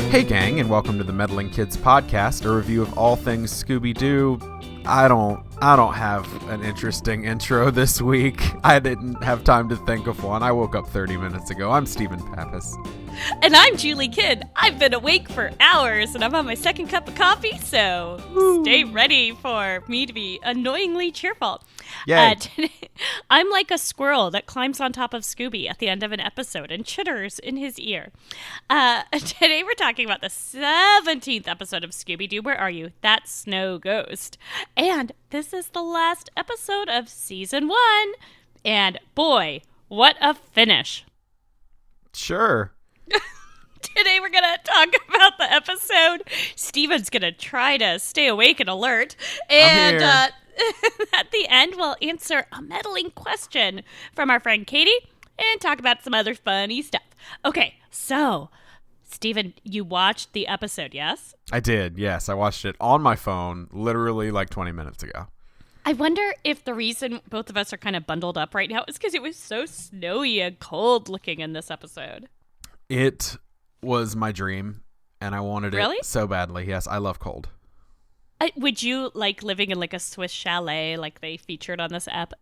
Hey gang, and welcome to the Meddling Kids podcast, a review of all things Scooby-Doo. I don't have an interesting intro this week. I didn't have time to think of one. I woke up 30 minutes ago. I'm Stephen Pappas. And I'm Julie Kidd. I've been awake for hours and I'm on my second cup of coffee, so stay ready for me to be annoyingly cheerful. Yay. Today, I'm like a squirrel that climbs on top of Scooby at the end of an episode and chitters in his ear. Today we're talking about the 17th episode of Scooby-Doo. Where are you? That Snow Ghost. And this is the last episode of season 1. And boy, what a finish. Sure. Today we're going to talk about the episode. Steven's going to try to stay awake and alert. And at the end, we'll answer a meddling question from our friend Katie and talk about some other funny stuff. Okay, so, Steven, you watched the episode, yes? I did, yes. I watched it on my phone literally like 20 minutes ago. I wonder if the reason both of us are kind of bundled up right now is because it was so snowy and cold looking in this episode. It was my dream, and I wanted Really? it so badly. Yes, I love cold. Would you like living in like a Swiss chalet like they featured on this app?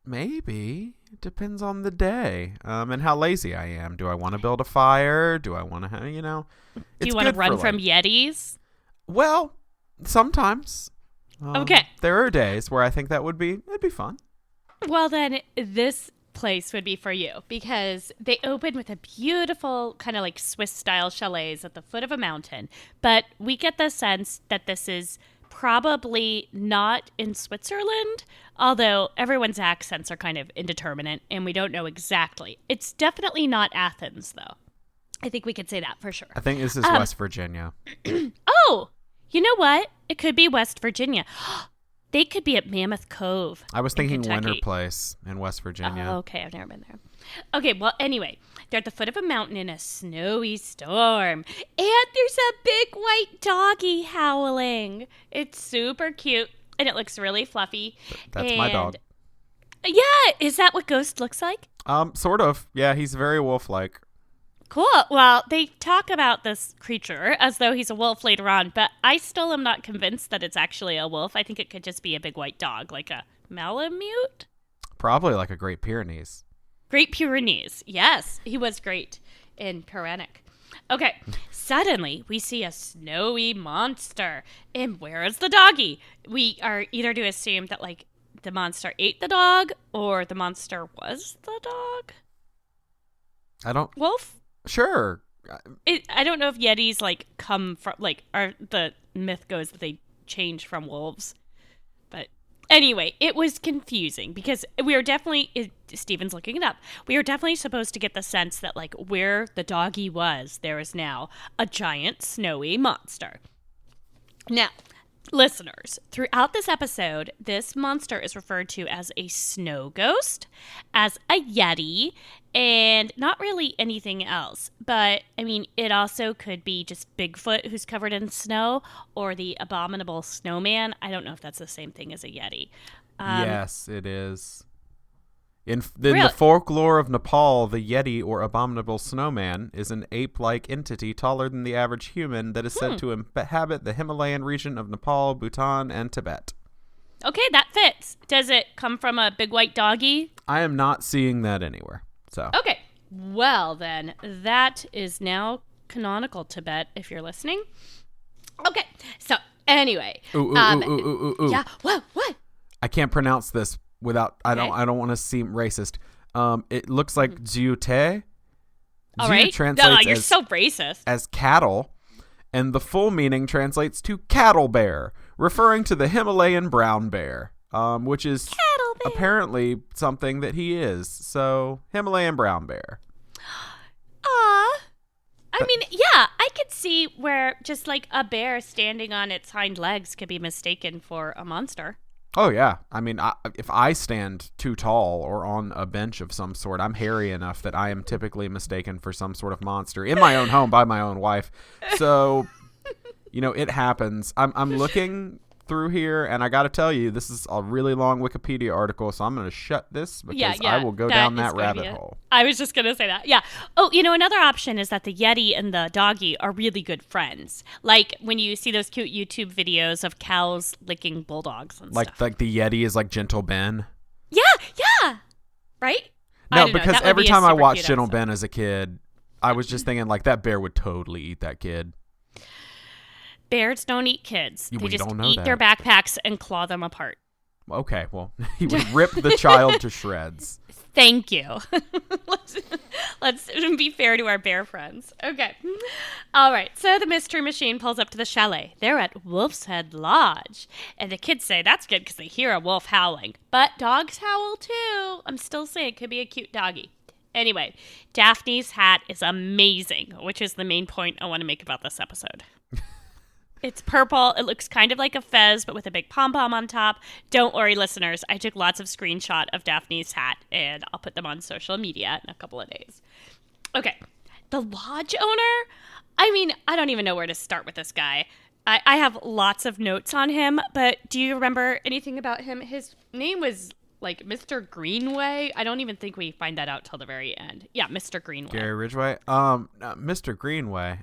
Maybe. It depends on the day, and how lazy I am. Do I want to build a fire? Do I want to have, Do you want to run from Yetis? Well, sometimes. Okay. There are days where I think it'd be fun. Well, then this place would be for you because they open with a beautiful kind of like Swiss style chalets at the foot of a mountain, but we get the sense that this is probably not in Switzerland, although everyone's accents are kind of indeterminate and we don't know exactly. It's definitely not Athens though. I think we could say that for sure. I think this is West Virginia. Oh, you know what? It could be West Virginia. They could be at Mammoth Cove. I was thinking Kentucky. Winter Place in West Virginia. Oh, okay. I've never been there. Okay, well, anyway, they're at the foot of a mountain in a snowy storm. And there's a big white doggy howling. It's super cute, and it looks really fluffy. That's my dog. Yeah, is that what Ghost looks like? Sort of. Yeah, he's very wolf-like. Cool. Well, they talk about this creature as though he's a wolf later on, but I still am not convinced that it's actually a wolf. I think it could just be a big white dog, like a Malamute? Probably like a Great Pyrenees. Great Pyrenees. Yes, he was great in Pyrenees. Okay, suddenly we see a snowy monster. And where is the doggy? We are either to assume that, like, the monster ate the dog or the monster was the dog. Wolf? Sure. I don't know if Yetis, like, come from, like, the myth goes that they change from wolves. But anyway, it was confusing because we are definitely, Steven's looking it up, we are definitely supposed to get the sense that, like, where the doggy was, there is now a giant snowy monster. Now, listeners, throughout this episode, this monster is referred to as a snow ghost, as a Yeti, and not really anything else. But, I mean, it also could be just Bigfoot who's covered in snow, or the abominable snowman. I don't know if that's the same thing as a Yeti. Yes, it is. In the folklore of Nepal, the Yeti, or abominable snowman, is an ape-like entity taller than the average human that is said to inhabit the Himalayan region of Nepal, Bhutan, and Tibet. Okay, that fits. Does it come from a big white doggy? I am not seeing that anywhere. So. Okay, well then, that is now canonical Tibet, if you're listening. Okay, so anyway. Ooh. Yeah, what? I can't pronounce this without, I don't want to seem racist. It looks like Zute. All right. Translates you're so racist. As cattle, and the full meaning translates to cattle bear, referring to the Himalayan brown bear, which is apparently something that he is. So, Himalayan brown bear. I mean, yeah, I could see where just like a bear standing on its hind legs could be mistaken for a monster. Oh, yeah. I mean, if I stand too tall or on a bench of some sort, I'm hairy enough that I am typically mistaken for some sort of monster in my own home by my own wife. So, it happens. I'm looking through here, and I got to tell you, this is a really long Wikipedia article, so I'm going to shut this because I will go down that rabbit hole. I was just going to say that. Yeah. Oh, another option is that the Yeti and the doggy are really good friends. Like when you see those cute YouTube videos of cows licking bulldogs and stuff. Like the Yeti is like Gentle Ben. Yeah. Right? No, because every time I watched Gentle Ben as a kid, I was just thinking like that bear would totally eat that kid. Bears don't eat kids. They just don't know eat their backpacks and claw them apart. Okay, well, he would rip the child to shreds. Thank you. Let's be fair to our bear friends. Okay. All right. So the mystery machine pulls up to the chalet. They're at Wolf's Head Lodge. And the kids say that's good because they hear a wolf howling. But dogs howl too. I'm still saying it could be a cute doggy. Anyway, Daphne's hat is amazing, which is the main point I want to make about this episode. It's purple. It looks kind of like a fez, but with a big pom-pom on top. Don't worry, listeners. I took lots of screenshots of Daphne's hat, and I'll put them on social media in a couple of days. Okay. The lodge owner? I mean, I don't even know where to start with this guy. I have lots of notes on him, but do you remember anything about him? His name was like Mr. Greenway. I don't even think we find that out till the very end. Yeah, Mr. Greenway. Gary Ridgway? Mr. Greenway.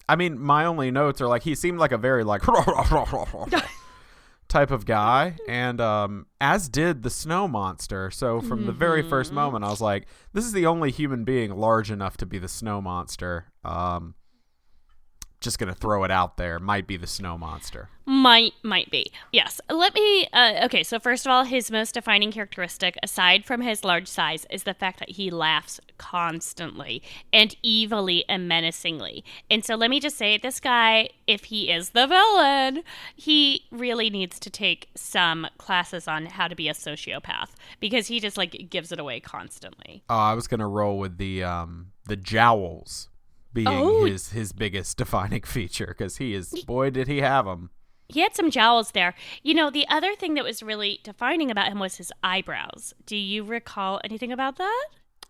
I mean, my only notes are like he seemed like a very like type of guy, and as did the snow monster. So from the very first moment, I was like, this is the only human being large enough to be the snow monster. Just gonna throw it out there. Might be the snow monster. Might be. Yes. Let me. Okay. So first of all, his most defining characteristic, aside from his large size, is the fact that he laughs constantly and evilly and menacingly. And so let me just say, this guy, if he is the villain, he really needs to take some classes on how to be a sociopath because he just like gives it away constantly. Oh, I was gonna roll with the jowls being his biggest defining feature because boy did he have them. He had some jowls there. The other thing that was really defining about him was his eyebrows. Do you recall anything about that?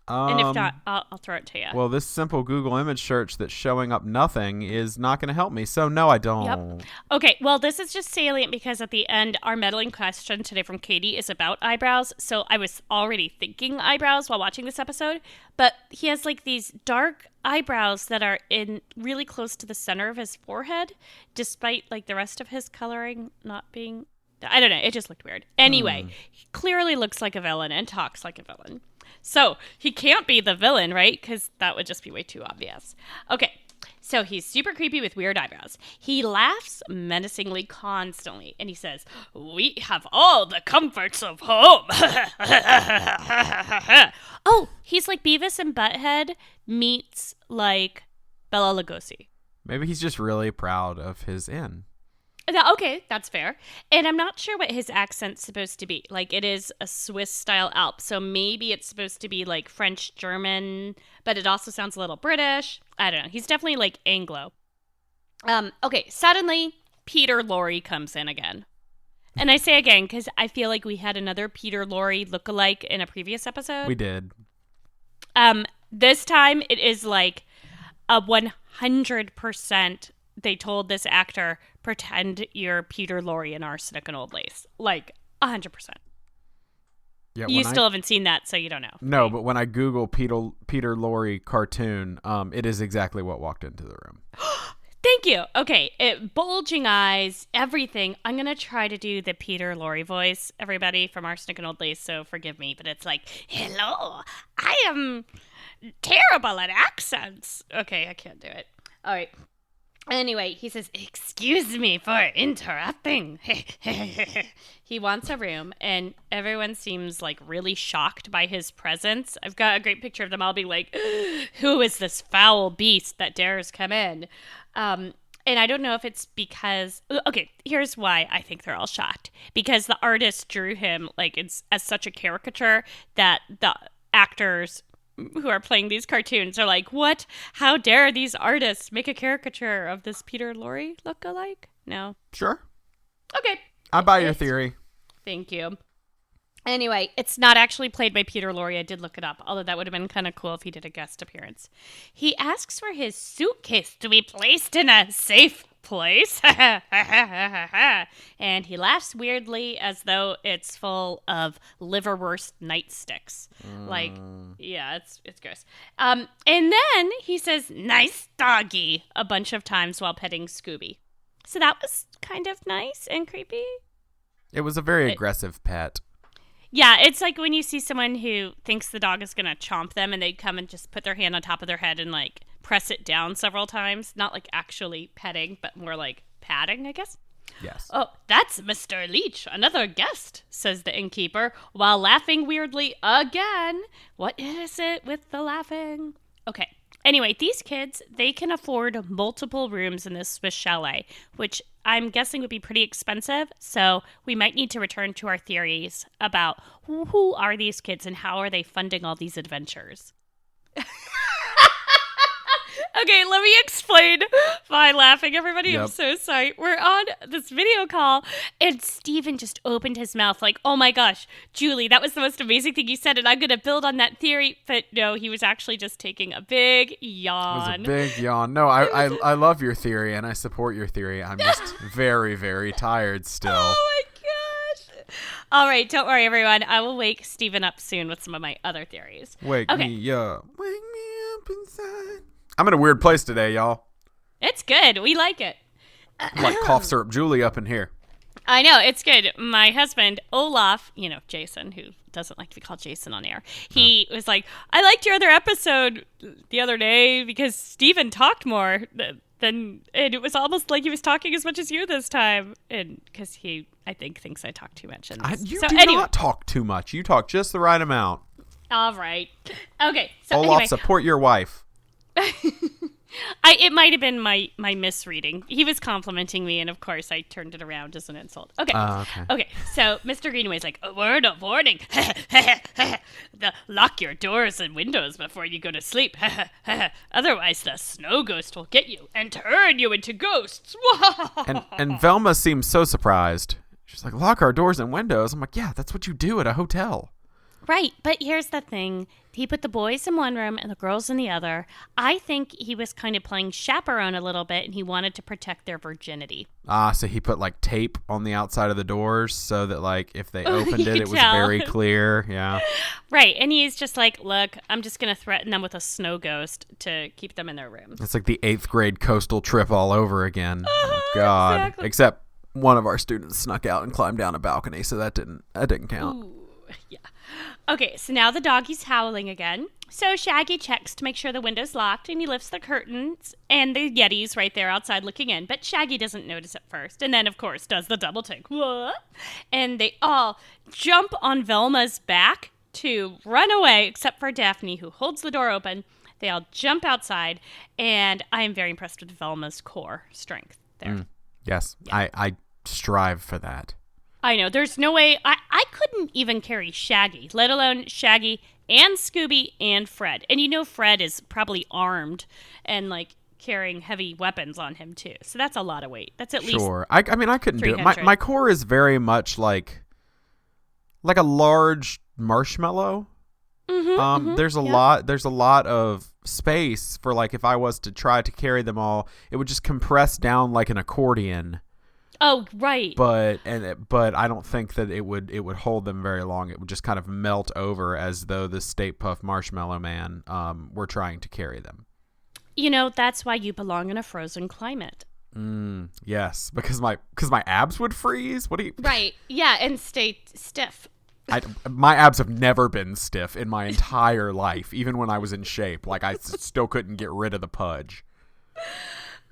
And if not, I'll throw it to you. Well, this simple Google image search that's showing up nothing is not going to help me. So no, I don't. Yep. Okay, well, this is just salient because at the end, our meddling question today from Katie is about eyebrows. So I was already thinking eyebrows while watching this episode. But he has like these dark eyebrows that are in really close to the center of his forehead, despite like the rest of his coloring not being... I don't know. It just looked weird. Anyway, he clearly looks like a villain and talks like a villain. So he can't be the villain, right? Because that would just be way too obvious. Okay, so he's super creepy with weird eyebrows. He laughs menacingly constantly, and he says, "We have all the comforts of home." Oh, he's like Beavis and Butthead meets like Bela Lugosi. Maybe he's just really proud of his inn. Okay, that's fair. And I'm not sure what his accent's supposed to be. Like, it is a Swiss-style Alp, so maybe it's supposed to be, like, French-German, but it also sounds a little British. I don't know. He's definitely, like, Anglo. Okay, suddenly, Peter Lorre comes in again. And I say again, because I feel like we had another Peter Lorre lookalike in a previous episode. We did. This time, it is, like, a 100%... They told this actor, pretend you're Peter Lorre in Arsenic and Old Lace. Like, 100%. Yeah, you still haven't seen that, so you don't know. No, but when I Google Peter Lorre cartoon, it is exactly what walked into the room. Thank you. Okay, bulging eyes, everything. I'm going to try to do the Peter Lorre voice, everybody, from Arsenic and Old Lace, so forgive me. But it's like, hello, I am terrible at accents. Okay, I can't do it. All right. Anyway, he says, "Excuse me for interrupting." He wants a room, and everyone seems like really shocked by his presence. I've got a great picture of them all being like, "Who is this foul beast that dares come in?" And I don't know if it's because... Okay, here's why I think they're all shocked. Because the artist drew him like as such a caricature that the actors who are playing these cartoons are like, what? How dare these artists make a caricature of this Peter Lorre look-alike? No. Sure. Okay. I buy your theory. Thank you. Anyway, it's not actually played by Peter Lorre. I did look it up, although that would have been kind of cool if he did a guest appearance. He asks for his suitcase to be placed in a safe place. And he laughs weirdly as though it's full of liverwurst nightsticks. Yeah, it's gross. And then he says, nice doggy, a bunch of times while petting Scooby. So that was kind of nice and creepy. It was a very aggressive pet. Yeah, it's like when you see someone who thinks the dog is going to chomp them and they come and just put their hand on top of their head and like press it down several times. Not like actually petting, but more like patting, I guess. Yes. Oh, that's Mr. Leach, another guest, says the innkeeper, while laughing weirdly again. What is it with the laughing? Okay. Anyway, these kids, they can afford multiple rooms in this Swiss chalet, which I'm guessing would be pretty expensive. So we might need to return to our theories about who are these kids and how are they funding all these adventures. Okay, let me explain why I'm laughing, everybody. Yep. I'm so sorry. We're on this video call, and Steven just opened his mouth like, oh my gosh, Julie, that was the most amazing thing you said, and I'm going to build on that theory. But no, he was actually just taking a big yawn. It was a big yawn. No, I love your theory, and I support your theory. I'm just very, very tired still. Oh my gosh. All right, don't worry, everyone. I will wake Steven up soon with some of my other theories. Wake me up. Wake me up inside. I'm in a weird place today, y'all. It's good. We like it. I'm like cough syrup Julie up in here. I know. It's good. My husband, Olaf, Jason, who doesn't like to be called Jason on air, he was like, I liked your other episode the other day because Steven talked more and it was almost like he was talking as much as you this time. And because he, I think, thinks I talk too much. You do not talk too much. You talk just the right amount. All right. Okay. So Olaf, anyway. Support your wife. It might have been my misreading. He was complimenting me, and of course I turned it around as an insult. Okay. Okay. So Mr. Greenaway's like, a word of warning. Lock your doors and windows before you go to sleep. Otherwise the snow ghost will get you and turn you into ghosts. and Velma seems so surprised. She's like, lock our doors and windows. I'm like, yeah, that's what you do at a hotel. Right, but here's the thing. He put the boys in one room and the girls in the other. I think he was kind of playing chaperone a little bit, and he wanted to protect their virginity. So he put like tape on the outside of the doors so that like if they opened it, it was very clear. Yeah. Right, and he's just like, look, I'm just going to threaten them with a snow ghost to keep them in their room. It's like the 8th grade coastal trip all over again. Oh, God. Exactly. Except one of our students snuck out and climbed down a balcony, so that didn't count. Ooh, yeah. Okay, so now the doggy's howling again. So Shaggy checks to make sure the window's locked, and he lifts the curtains, and the Yeti's right there outside looking in. But Shaggy doesn't notice at first, and then, of course, does the double take. What? And they all jump on Velma's back to run away, except for Daphne, who holds the door open. They all jump outside, and I am very impressed with Velma's core strength there. Yes, yeah. I strive for that. I know. There's no way. I couldn't even carry Shaggy, let alone Shaggy and Scooby and Fred. And Fred is probably armed and like carrying heavy weapons on him too. So that's a lot of weight. That's at least Sure. I couldn't do it. My core is very much like a large marshmallow. There's a lot of space for like if I was to try to carry them all, it would just compress down like an accordion. Oh, right. But I don't think that it would hold them very long. It would just kind of melt over as though the Stay Puft Marshmallow Man were trying to carry them. That's why you belong in a frozen climate. Yes, because my abs would freeze. What do you? Right. Yeah, and stay stiff. My abs have never been stiff in my entire life, even when I was in shape. Like I still couldn't get rid of the pudge.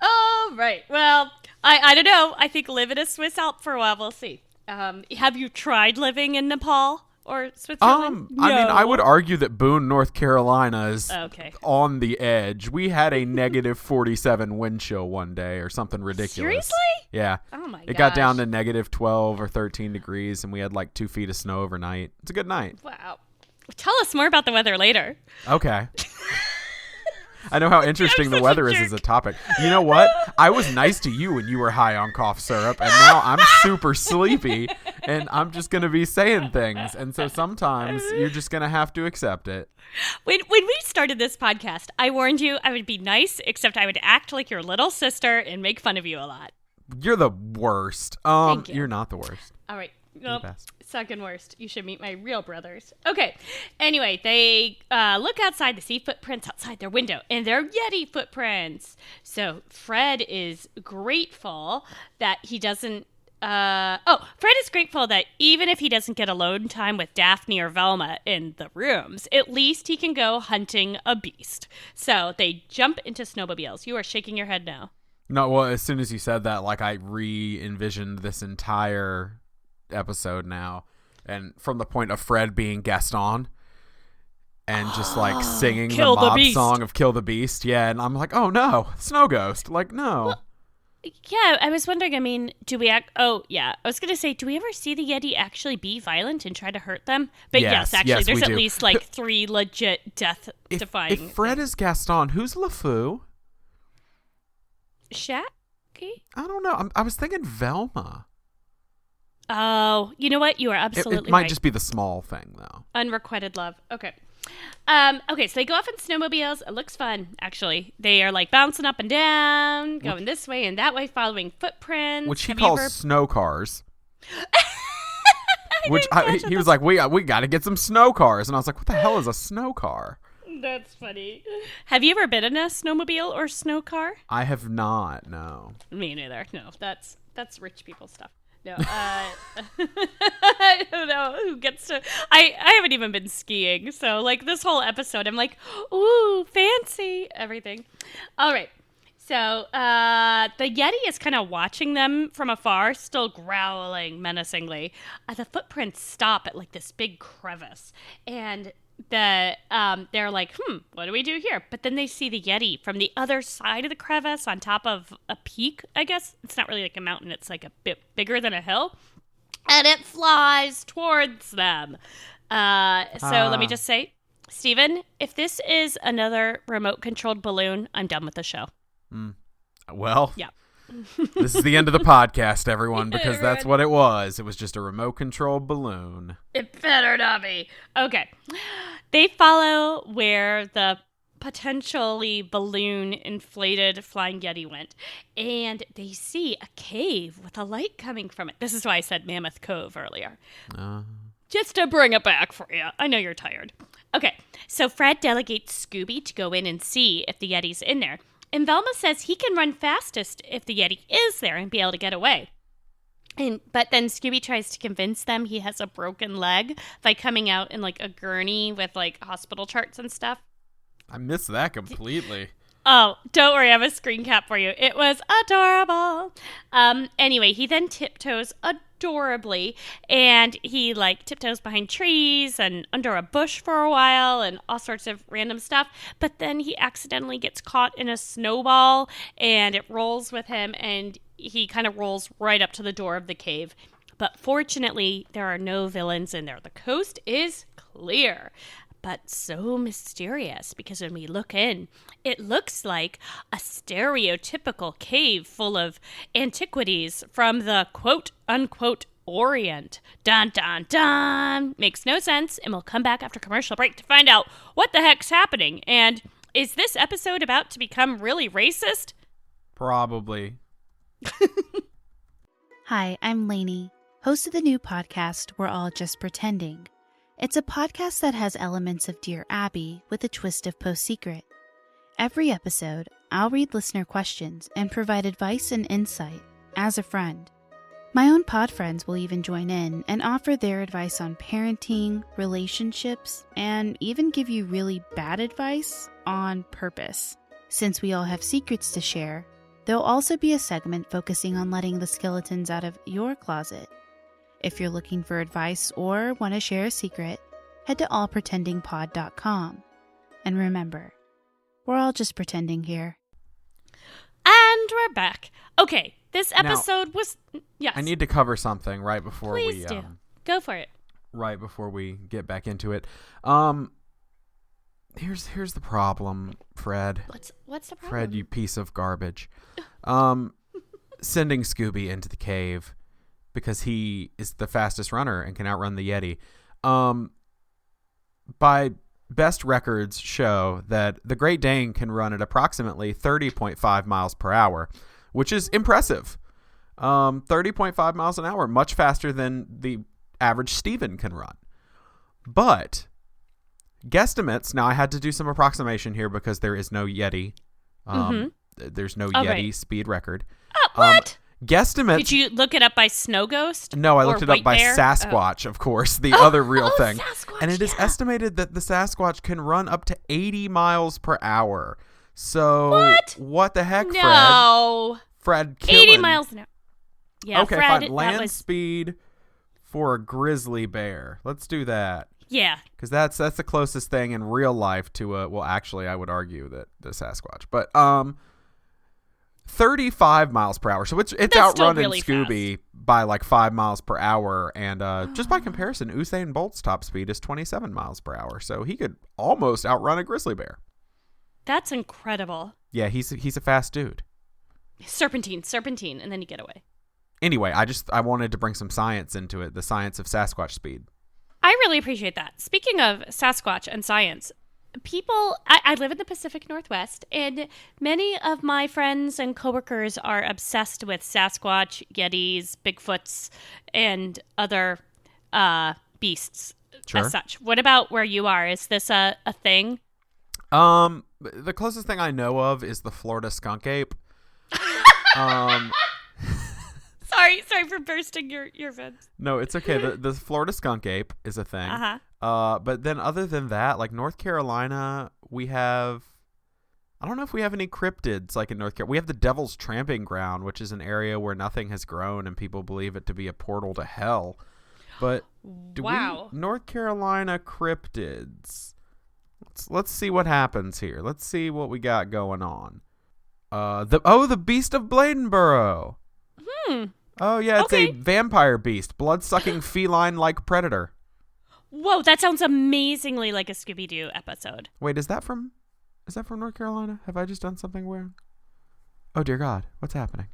Oh, right. Well, I don't know. I think live in a Swiss Alp for a while. We'll see. Have you tried living in Nepal or Switzerland? No. I mean, I would argue that Boone, North Carolina is on the edge. We had a negative 47 wind chill one day or something ridiculous. Seriously? Yeah. Oh, my gosh. It got down to negative 12 or 13 degrees, and we had like 2 feet of snow overnight. It's a good night. Wow. Tell us more about the weather later. Okay. I know how interesting the weather is as a topic. You know what? I was nice to you when you were high on cough syrup, and now I'm super sleepy, and I'm just going to be saying things. And so sometimes you're just going to have to accept it. When we started this podcast, I warned you I would be nice, except I would act like your little sister and make fun of you a lot. You're the worst. Thank you. You're not the worst. All right. You're the best. Second worst. You should meet my real brothers. Okay. Anyway, they look outside to see footprints outside their window, and they're Yeti footprints. So Fred is grateful that he doesn't. Fred is grateful that even if he doesn't get alone time with Daphne or Velma in the rooms, at least he can go hunting a beast. So they jump into snowmobiles. You are shaking your head now. No, well, as soon as you said that, like, I re-envisioned this entire episode now, and from the point of Fred being Gaston and just like singing the mob song of Kill the Beast. Yeah, and I'm like, oh no, Snow Ghost. Like, no. Well, yeah, I was wondering, I mean, do we I was going to say, do we ever see the Yeti actually be violent and try to hurt them? But yes actually, there's at least like 3 legit death-defying. If Fred is Gaston, who's LeFou? Shaggy? I don't know. I was thinking Velma. Oh, you know what? You are absolutely right. It might just be the small thing, though. Unrequited love. Okay. So they go off in snowmobiles. It looks fun, actually. They are like bouncing up and down, going this way and that way, following footprints. Which he calls snow cars. He was like, we got to get some snow cars. And I was like, what the hell is a snow car? That's funny. Have you ever been in a snowmobile or snow car? I have not, no. Me neither. No, that's rich people stuff. No, I don't know who gets to. I haven't even been skiing, so like this whole episode, I'm like, ooh, fancy everything. All right, so the Yeti is kind of watching them from afar, still growling menacingly. The footprints stop at like this big crevice, and they're like, what do we do here? But then they see the Yeti from the other side of the crevice on top of a peak, I guess. It's not really like a mountain. It's like a bit bigger than a hill. And it flies towards them. Let me just say, Steven, if this is another remote-controlled balloon, I'm done with the show. Well, yeah. This is the end of the podcast, everyone, because that's what it was. It was just a remote-controlled balloon. It better not be. Okay. They follow where the potentially balloon-inflated flying Yeti went, and they see a cave with a light coming from it. This is why I said Mammoth Cove earlier. Just to bring it back for you. I know you're tired. Okay, so Fred delegates Scooby to go in and see if the Yeti's in there. And Velma says he can run fastest if the Yeti is there and be able to get away. But then Scooby tries to convince them he has a broken leg by coming out in like a gurney with like hospital charts and stuff. I missed that completely. Oh, don't worry. I have a screen cap for you. It was adorable. Anyway, he then tiptoes adorably, and he like tiptoes behind trees and under a bush for a while and all sorts of random stuff. But then he accidentally gets caught in a snowball, and it rolls with him, and he kind of rolls right up to the door of the cave. But fortunately, there are no villains in there. The coast is clear. But so mysterious, because when we look in, it looks like a stereotypical cave full of antiquities from the quote-unquote Orient. Dun, dun, dun. Makes no sense, and we'll come back after commercial break to find out what the heck's happening. And is this episode about to become really racist? Probably. Hi, I'm Lainey, host of the new podcast, We're All Just Pretending. It's a podcast that has elements of Dear Abby with a twist of Post-Secret. Every episode, I'll read listener questions and provide advice and insight as a friend. My own pod friends will even join in and offer their advice on parenting, relationships, and even give you really bad advice on purpose. Since we all have secrets to share, there'll also be a segment focusing on letting the skeletons out of your closet. If you're looking for advice or want to share a secret, head to allpretendingpod.com. And remember, we're all just pretending here. And we're back. Okay, this episode was... Yes. I need to cover something right before Please do. Go for it. Right before we get back into it. Here's the problem, Fred. What's the problem? Fred, you piece of garbage. Sending Scooby into the cave because he is the fastest runner and can outrun the Yeti. By best records show that the Great Dane can run at approximately 30.5 miles per hour, which is impressive. 30.5 miles an hour, much faster than the average Steven can run. But guesstimates, now I had to do some approximation here because there is no Yeti. There's no Yeti speed record. What? Guesstimates. Did you look it up by Snow Ghost? No, I looked it up by Bear? Sasquatch, of course, the other real thing. Sasquatch, and it is estimated that the Sasquatch can run up to 80 miles per hour. So what the heck, Fred? No. Fred killing. 80 miles an hour. Yeah, okay, Fred, fine. Land speed for a grizzly bear. Let's do that. Yeah. Because that's the closest thing in real life to a, well, actually, I would argue that the Sasquatch. But 35 miles per hour. So it's outrunning really Scooby by like 5 miles per hour. And just by comparison, Usain Bolt's top speed is 27 miles per hour. So he could almost outrun a grizzly bear. That's incredible. Yeah, he's a fast dude. Serpentine, and then you get away. Anyway, I wanted to bring some science into it, the science of Sasquatch speed. I really appreciate that. Speaking of Sasquatch and science, I live in the Pacific Northwest, and many of my friends and coworkers are obsessed with Sasquatch, Yetis, Bigfoots, and other beasts as such. What about where you are? Is this a thing? The closest thing I know of is the Florida skunk ape. Sorry for bursting your earbuds. No, it's okay. The Florida skunk ape is a thing. But then other than that, like North Carolina, we have, I don't know if we have any cryptids like in North Carolina. We have the Devil's Tramping Ground, which is an area where nothing has grown and people believe it to be a portal to hell. But North Carolina cryptids. Let's see what happens here. Let's see what we got going on. The Beast of Bladenboro. Oh, yeah, it's a vampire beast, blood-sucking feline-like predator. Whoa, that sounds amazingly like a Scooby-Doo episode. Wait, is that from North Carolina? Have I just done something weird? Oh, dear God, what's happening?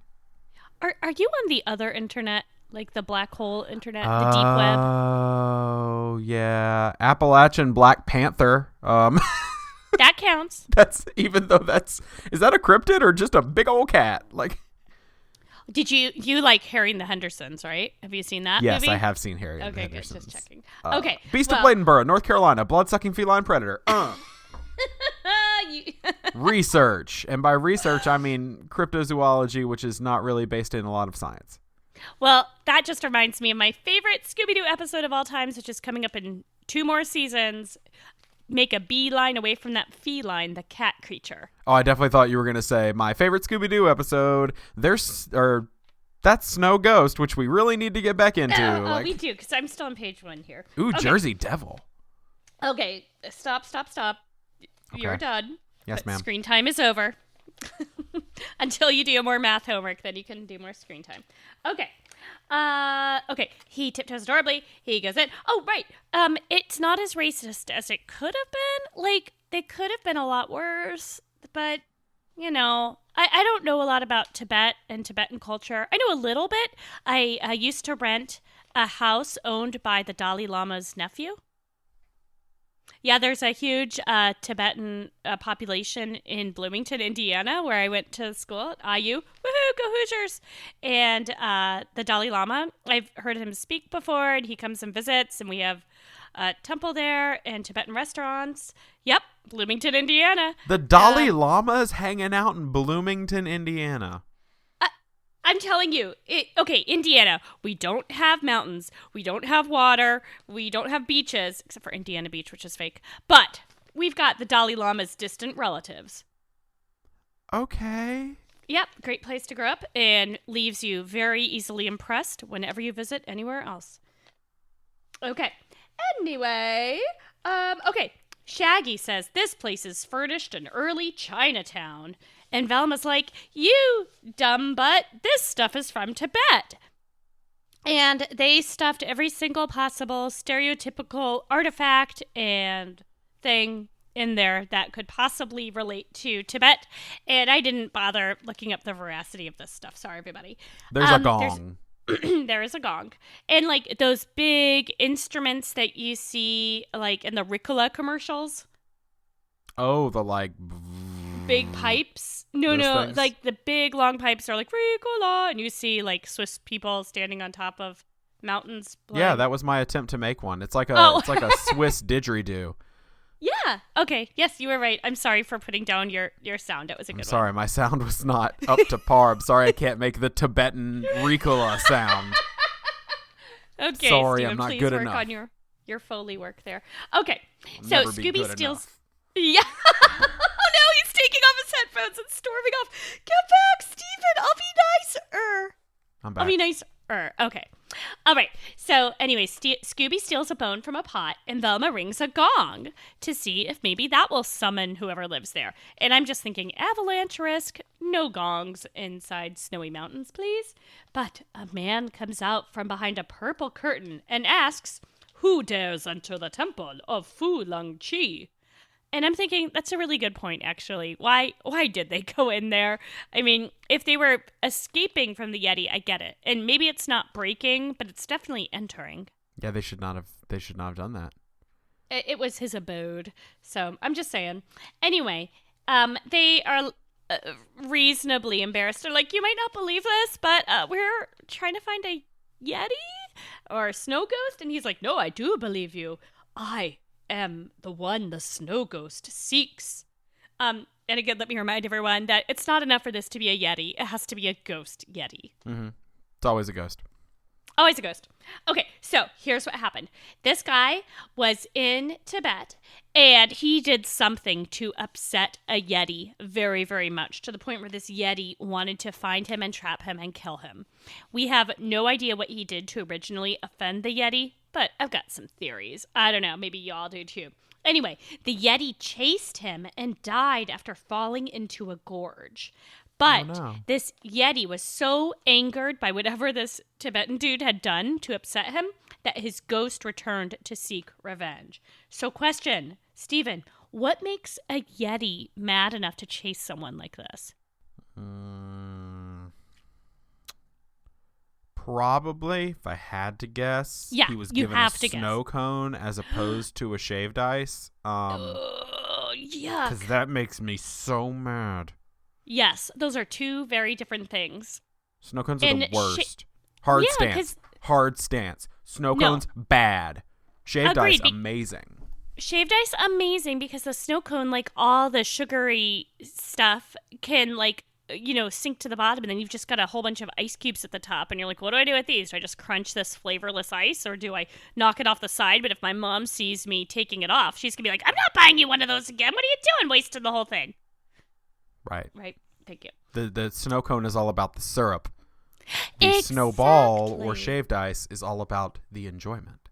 Are you on the other internet, like the black hole internet, the deep web? Oh, yeah, Appalachian Black Panther. That counts. Is that a cryptid or just a big old cat? Like... Did you like Harry and the Hendersons, right? Have you seen that movie? Yes, I have seen Harry and the Hendersons. Okay, good. Just checking. Okay. Beast of Bladenboro, North Carolina, blood-sucking feline predator. Research. And by research, I mean cryptozoology, which is not really based in a lot of science. Well, that just reminds me of my favorite Scooby-Doo episode of all times, which is coming up in 2 more seasons. Make a beeline away from that feline, the cat creature. Oh, I definitely thought you were going to say my favorite Scooby-Doo episode. That's Snow Ghost, which we really need to get back into. We do, because I'm still on page 1 here. Ooh, okay. Jersey Devil. Okay, stop. Okay. You're done. Yes, ma'am. Screen time is over. Until you do more math homework, then you can do more screen time. Okay. Okay. He tiptoes adorably. He goes in. Oh, right. It's not as racist as it could have been. Like, they could have been a lot worse. But, you know, I don't know a lot about Tibet and Tibetan culture. I know a little bit. I used to rent a house owned by the Dalai Lama's nephew. Yeah, there's a huge Tibetan population in Bloomington, Indiana, where I went to school at IU. Woohoo, go Hoosiers! And the Dalai Lama, I've heard him speak before, and he comes and visits, and we have a temple there and Tibetan restaurants. Yep, Bloomington, Indiana. The Dalai Lama is hanging out in Bloomington, Indiana. I'm telling you, Indiana, we don't have mountains, we don't have water, we don't have beaches, except for Indiana Beach, which is fake, but we've got the Dalai Lama's distant relatives. Okay. Yep, great place to grow up, and leaves you very easily impressed whenever you visit anywhere else. Okay, anyway, Shaggy says this place is furnished an early Chinatown. And Velma's like, you dumb butt, this stuff is from Tibet. And they stuffed every single possible stereotypical artifact and thing in there that could possibly relate to Tibet. And I didn't bother looking up the veracity of this stuff. Sorry, everybody. There's a gong. there is a gong. And, like, those big instruments that you see, like, in the Ricola commercials. Oh, the, like... Big pipes. No, things? like, the big, long pipes are, like, Ricola. And you see, like, Swiss people standing on top of mountains. Playing. Yeah, that was my attempt to make one. It's like it's like a Swiss didgeridoo. Yeah. Okay. Yes, you were right. I'm sorry for putting down your sound. It was a good one. I'm sorry, my sound was not up to par. I'm sorry I can't make the Tibetan Ricola sound. Okay, sorry, Steven, I'm not please good work enough. on your Foley work there. Okay. I'll So never be Scooby good steals. enough. Yeah. Oh no, he's taking off his headphones and storming off. Get back, Steven. I'll be nicer. I'm back. I'll be nicer. Okay. All right. So anyway, Scooby steals a bone from a pot, and Velma rings a gong to see if maybe that will summon whoever lives there. And I'm just thinking, avalanche risk, no gongs inside snowy mountains, please. But a man comes out from behind a purple curtain and asks, "Who dares enter the temple of Fu Lung Chi?" And I'm thinking, that's a really good point, actually. Why did they go in there? I mean, if they were escaping from the Yeti, I get it. And maybe it's not breaking, but it's definitely entering. Yeah, they should not have done that. It was his abode. So I'm just saying. Anyway, they are reasonably embarrassed. They're like, you might not believe this, but we're trying to find a Yeti or a snow ghost. And he's like, no, I do believe you. I am the one the snow ghost seeks. And again, let me remind everyone that it's not enough for this to be a Yeti. It has to be a ghost Yeti. Mm-hmm. It's always a ghost. Always a ghost. Okay, so here's what happened. This guy was in Tibet, and he did something to upset a Yeti very, very much, to the point where this Yeti wanted to find him and trap him and kill him. We have no idea what he did to originally offend the Yeti, but I've got some theories. I don't know, maybe y'all do too. Anyway, the Yeti chased him and died after falling into a gorge. But this Yeti was so angered by whatever this Tibetan dude had done to upset him that his ghost returned to seek revenge. So question, Steven, what makes a Yeti mad enough to chase someone like this? Probably, if I had to guess, he was given a snow cone as opposed to a shaved ice. Yuck. Because that makes me so mad. Yes, those are two very different things. Snow cones are the worst. Hard stance. Snow cones, bad. Shaved ice, amazing. Shaved ice, amazing, because the snow cone, like all the sugary stuff, can sink to the bottom, and then you've just got a whole bunch of ice cubes at the top, and you're like, what do I do with these? Do I just crunch this flavorless ice, or do I knock it off the side? But if my mom sees me taking it off, she's gonna be like, I'm not buying you one of those again. What are you doing, wasting the whole thing? Right. Thank you. The snow cone is all about the syrup. The snowball or shaved ice is all about the enjoyment.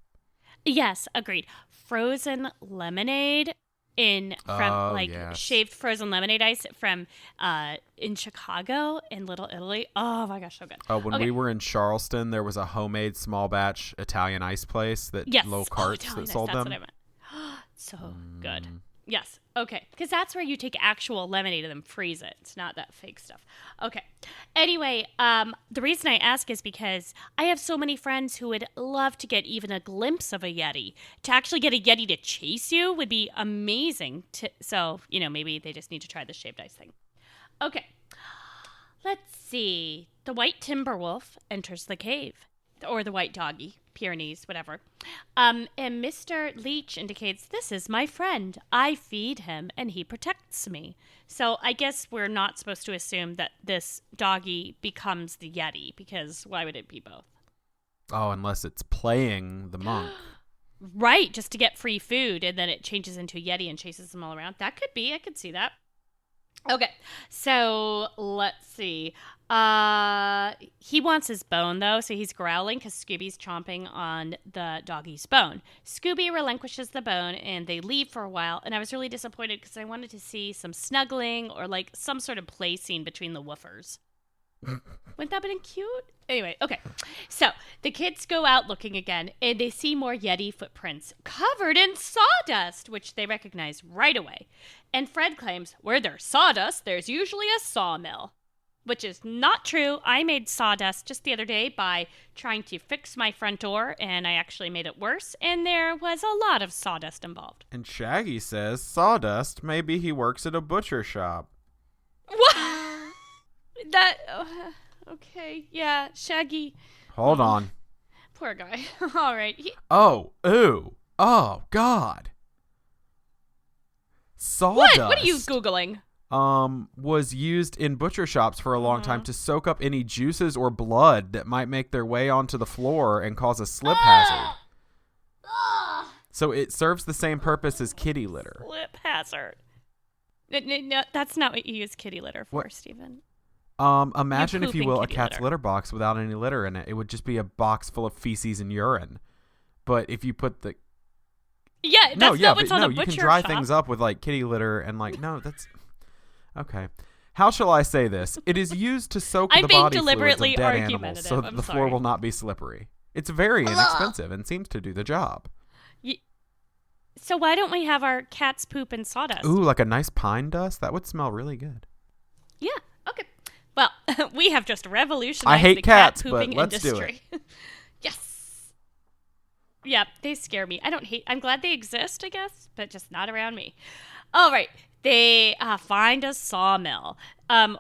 Yes, agreed. Frozen lemonade shaved frozen lemonade ice from in Chicago in Little Italy. Oh my gosh, so good. When we were in Charleston, there was a homemade small batch Italian ice place low carts that sold them. That's what I meant. So good. Yes. Okay. Because that's where you take actual lemonade and then freeze it. It's not that fake stuff. Okay. Anyway, the reason I ask is because I have so many friends who would love to get even a glimpse of a Yeti. To actually get a Yeti to chase you would be amazing. So, maybe they just need to try the shaved ice thing. Okay. Let's see. The white timber wolf enters the cave. Or the white doggy. Pyrenees, whatever. And Mr. Leach indicates, this is my friend. I feed him and he protects me. So I guess we're not supposed to assume that this doggy becomes the Yeti, because why would it be both? Oh, unless it's playing the monk. Right, just to get free food, and then it changes into a Yeti and chases them all around. That could be. I could see that. Okay, so let's see. He wants his bone, though, so he's growling because Scooby's chomping on the doggy's bone. Scooby relinquishes the bone, and they leave for a while, and I was really disappointed because I wanted to see some snuggling or, some sort of play scene between the woofers. Wouldn't that have been cute? Anyway, okay. So the kids go out looking again, and they see more Yeti footprints covered in sawdust, which they recognize right away. And Fred claims, where there's sawdust, there's usually a sawmill. which is not true. I made sawdust just the other day by trying to fix my front door, and I actually made it worse, and there was a lot of sawdust involved. And Shaggy says sawdust, maybe he works at a butcher shop. What? Okay, yeah, Shaggy. Hold on. Poor guy. All right. Oh, God. Sawdust. What are you Googling? Was used in butcher shops for a long time to soak up any juices or blood that might make their way onto the floor and cause a slip hazard. So it serves the same purpose as kitty litter. Slip hazard. No, that's not what you use kitty litter for, Stephen. Imagine, if you will, a cat's litter box without any litter in it. It would just be a box full of feces and urine. But if you put the... Yeah, that's not what's on a butcher shop. You can dry things up with, like, kitty litter and, like, no, that's... Okay. How shall I say this? It is used to soak the body fluids of dead animals so that the floor will not be slippery. It's very inexpensive and seems to do the job. So why don't we have our cat's poop and sawdust? Ooh, like a nice pine dust? That would smell really good. Yeah, okay. Well, we have just revolutionized the cat cats, pooping but let's industry. do it. Yes. Yeah, they scare me. I'm glad they exist, I guess, but just not around me. All right. They find a sawmill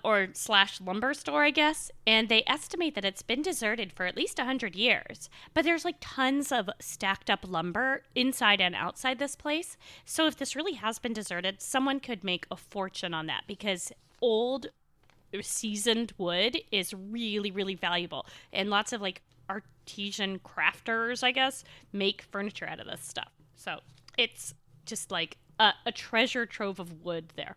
or / lumber store, I guess, and they estimate that it's been deserted for at least 100 years. But there's like tons of stacked up lumber inside and outside this place. So if this really has been deserted, someone could make a fortune on that because old seasoned wood is really, really valuable. And lots of like artisan crafters, I guess, make furniture out of this stuff. So it's just like a treasure trove of wood there.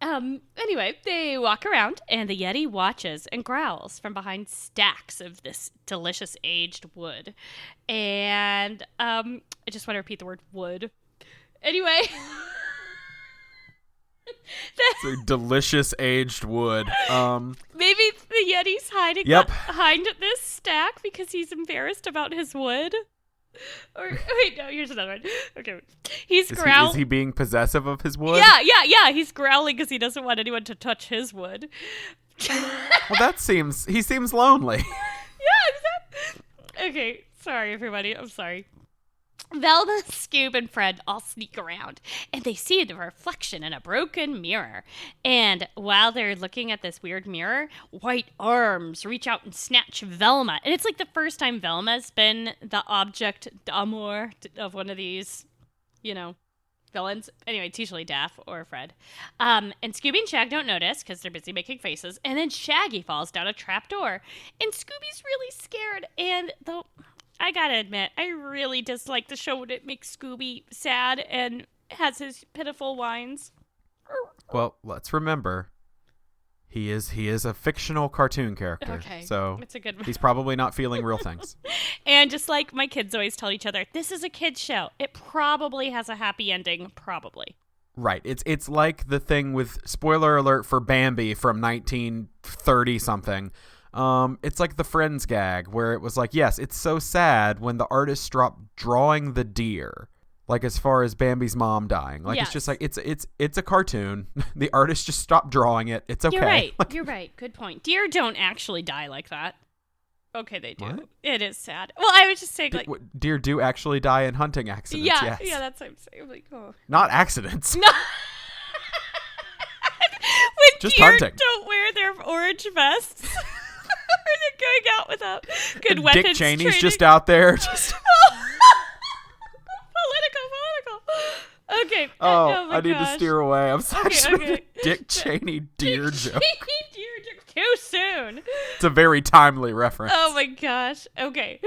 Anyway, they walk around, and the Yeti watches and growls from behind stacks of this delicious aged wood. And I just want to repeat the word wood. Anyway. So delicious aged wood. Maybe the Yeti's hiding behind this stack because he's embarrassed about his wood. Or wait, no, here's another one. Okay, he's growling. Is he being possessive of his wood? Yeah. He's growling because he doesn't want anyone to touch his wood. Well, he seems lonely. Yeah, exactly. Okay, sorry everybody. I'm sorry. Velma, Scoob, and Fred all sneak around, and they see the reflection in a broken mirror. And while they're looking at this weird mirror, white arms reach out and snatch Velma. And it's like the first time Velma's been the object d'amour of one of these, villains. Anyway, it's usually Daff or Fred. And Scooby and Shag don't notice because they're busy making faces. And then Shaggy falls down a trap door. And Scooby's really scared. And though... I gotta admit, I really dislike the show when it makes Scooby sad and has his pitiful whines. Well, let's remember, he is a fictional cartoon character. Okay, so it's a good one. He's probably not feeling real things. And just like my kids always tell each other, this is a kid's show. It probably has a happy ending, probably. Right. It's like the thing with, spoiler alert for Bambi from 1930 something. It's like the Friends gag where it was like, yes, it's so sad when the artist stopped drawing the deer, like as far as Bambi's mom dying. Like, yes. It's just like, it's a cartoon. The artist just stopped drawing it. It's okay. You're right. You're right. Good point. Deer don't actually die like that. Okay, they do. What? It is sad. Well, I was just saying, like... Deer do actually die in hunting accidents, yes. Yeah, that's what I'm saying. I'm like, oh. Not accidents. No. When just deer hunting. Don't wear their orange vests. They're going out without good weapons Dick Cheney's training. Just out there. Just... Political. Okay. Oh, I gosh. need to steer away. I'm sorry. Okay. Dick Cheney deer joke. Deer joke too soon. It's a very timely reference. Oh my gosh. Okay.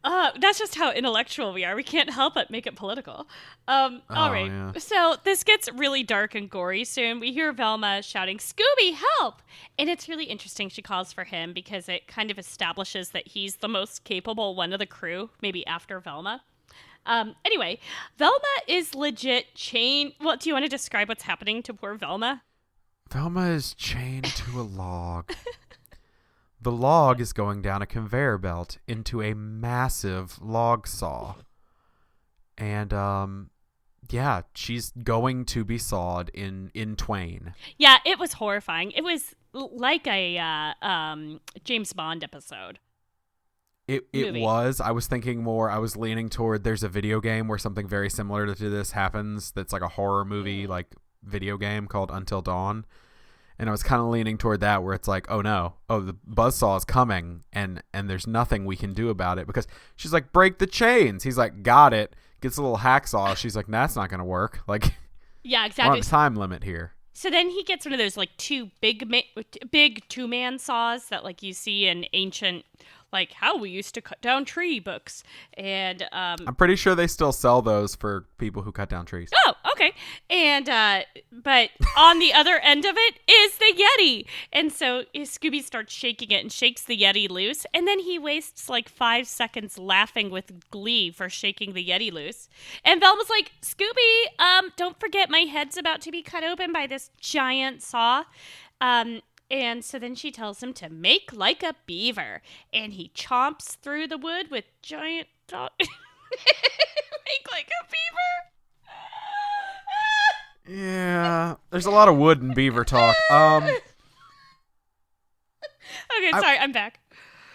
That's just how intellectual we are. We can't help but make it political. All right. Yeah. So this gets really dark and gory soon. We hear Velma shouting, "Scooby, help!" And it's really interesting she calls for him because it kind of establishes that he's the most capable one of the crew, maybe after Velma. Anyway, Velma is legit chained. Well, do you want to describe what's happening to poor Velma? Velma is chained to a log. The log is going down a conveyor belt into a massive log saw. And yeah, she's going to be sawed in twain. Yeah, it was horrifying. It was like a James Bond episode. It was. I was thinking more. I was leaning toward. There's a video game where something very similar to this happens. That's like a horror movie, like video game called Until Dawn. And I was kind of leaning toward that, where it's like, oh no, the buzzsaw is coming, and there's nothing we can do about it, because she's like, break the chains. He's like, got it. Gets a little hacksaw. She's like, that's not gonna work. Like, yeah, exactly. We're on a time limit here. So then he gets one of those like two big 2-man saws that like you see in ancient, like how we used to cut down tree books. And I'm pretty sure they still sell those for people who cut down trees. Oh, okay. And but on the other end of it is the Yeti. And so Scooby starts shaking it and shakes the Yeti loose. And then he wastes like 5 seconds laughing with glee for shaking the Yeti loose. And Velma's like, Scooby, don't forget my head's about to be cut open by this giant saw. And so then she tells him to make like a beaver. And he chomps through the wood with giant dog. Make like a beaver. Yeah, there's a lot of wood and beaver talk. Okay, sorry, I'm back.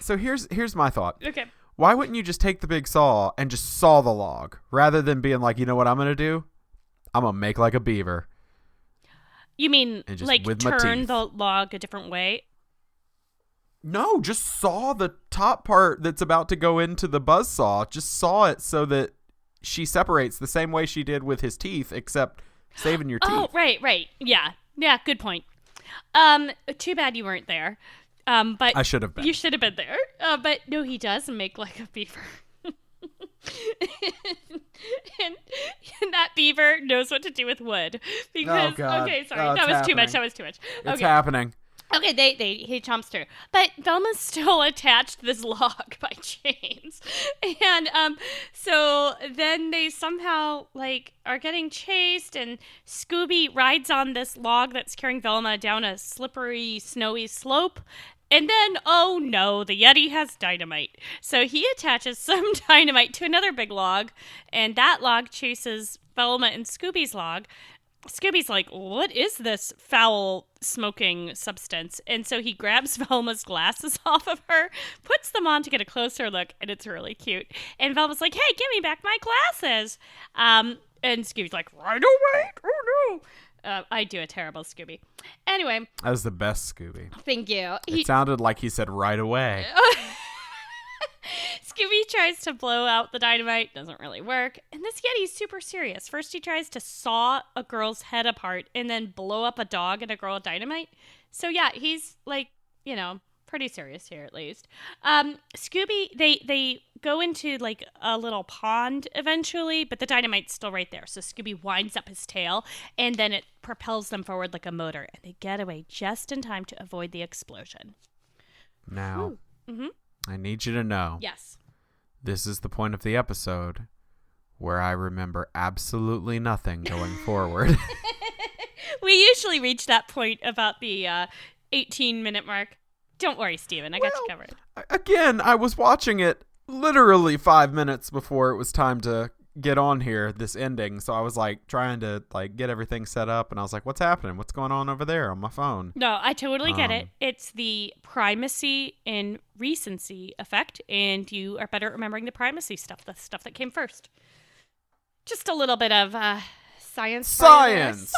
So here's my thought. Okay. Why wouldn't you just take the big saw and just saw the log, rather than being like, you know what I'm going to do? I'm going to make like a beaver. You mean like turn the log a different way? No, just saw the top part that's about to go into the buzzsaw. Just saw it so that she separates the same way she did with his teeth, except saving your teeth. Oh, right. Yeah, good point. Too bad you weren't there. But I should have been. You should have been there. But no, he does make like a beaver. and that beaver knows what to do with wood because okay, sorry, that was too much. Okay. It's happening. Okay, he chomps through, but Velma's still attached to this log by chains, and so then they somehow like are getting chased, and Scooby rides on this log that's carrying Velma down a slippery, snowy slope. And then, oh no, the Yeti has dynamite. So he attaches some dynamite to another big log, and that log chases Velma and Scooby's log. Scooby's like, what is this foul smoking substance? And so he grabs Velma's glasses off of her, puts them on to get a closer look, and it's really cute. And Velma's like, hey, give me back my glasses. And Scooby's like, right away? Oh no. I do a terrible Scooby. Anyway. That was the best Scooby. Thank you. It sounded like he said right away. Scooby tries to blow out the dynamite. Doesn't really work. And this Yeti's super serious. First he tries to saw a girl's head apart and then blow up a dog and a girl with dynamite. So yeah, he's like, pretty serious here at least. Scooby, they go into like a little pond eventually, but the dynamite's still right there. So Scooby winds up his tail and then it propels them forward like a motor, and they get away just in time to avoid the explosion. Now, I need you to know. Yes. This is the point of the episode where I remember absolutely nothing going forward. We usually reach that point about the 18-minute mark. Don't worry, Steven. I got you covered. Again, I was watching it literally 5 minutes before it was time to get on here, this ending. So I was like trying to like get everything set up, and I was like, what's happening? What's going on over there on my phone? No, I totally get it. It's the primacy and recency effect, and you are better at remembering the primacy stuff, the stuff that came first. Just a little bit of science. Science!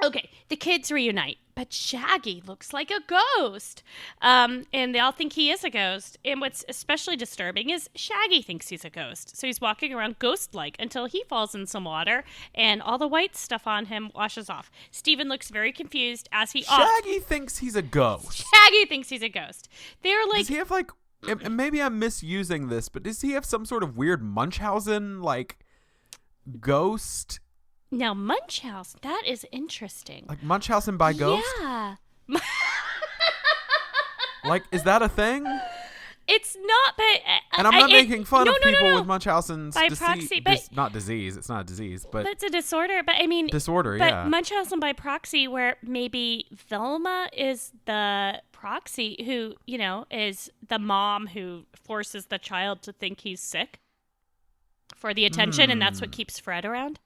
Okay, the kids reunite, but Shaggy looks like a ghost. And they all think he is a ghost. And what's especially disturbing is Shaggy thinks he's a ghost. So he's walking around ghost-like until he falls in some water, and all the white stuff on him washes off. Steven looks very confused as he... Shaggy thinks he's a ghost. Shaggy thinks he's a ghost. They're like... Does he have like... And maybe I'm misusing this, but does he have some sort of weird Munchausen, like, ghost... Now, Munchausen, that is interesting. Like Munchausen by ghost? Yeah. Like, is that a thing? It's not, but... And I'm not making fun of people with Munchausen's by proxy, but... not disease. It's not a disease, but... But it's a disorder, but I mean... Disorder, but yeah. Munchausen by proxy, where maybe Velma is the proxy who, is the mom who forces the child to think he's sick. for the attention, and that's what keeps Fred around.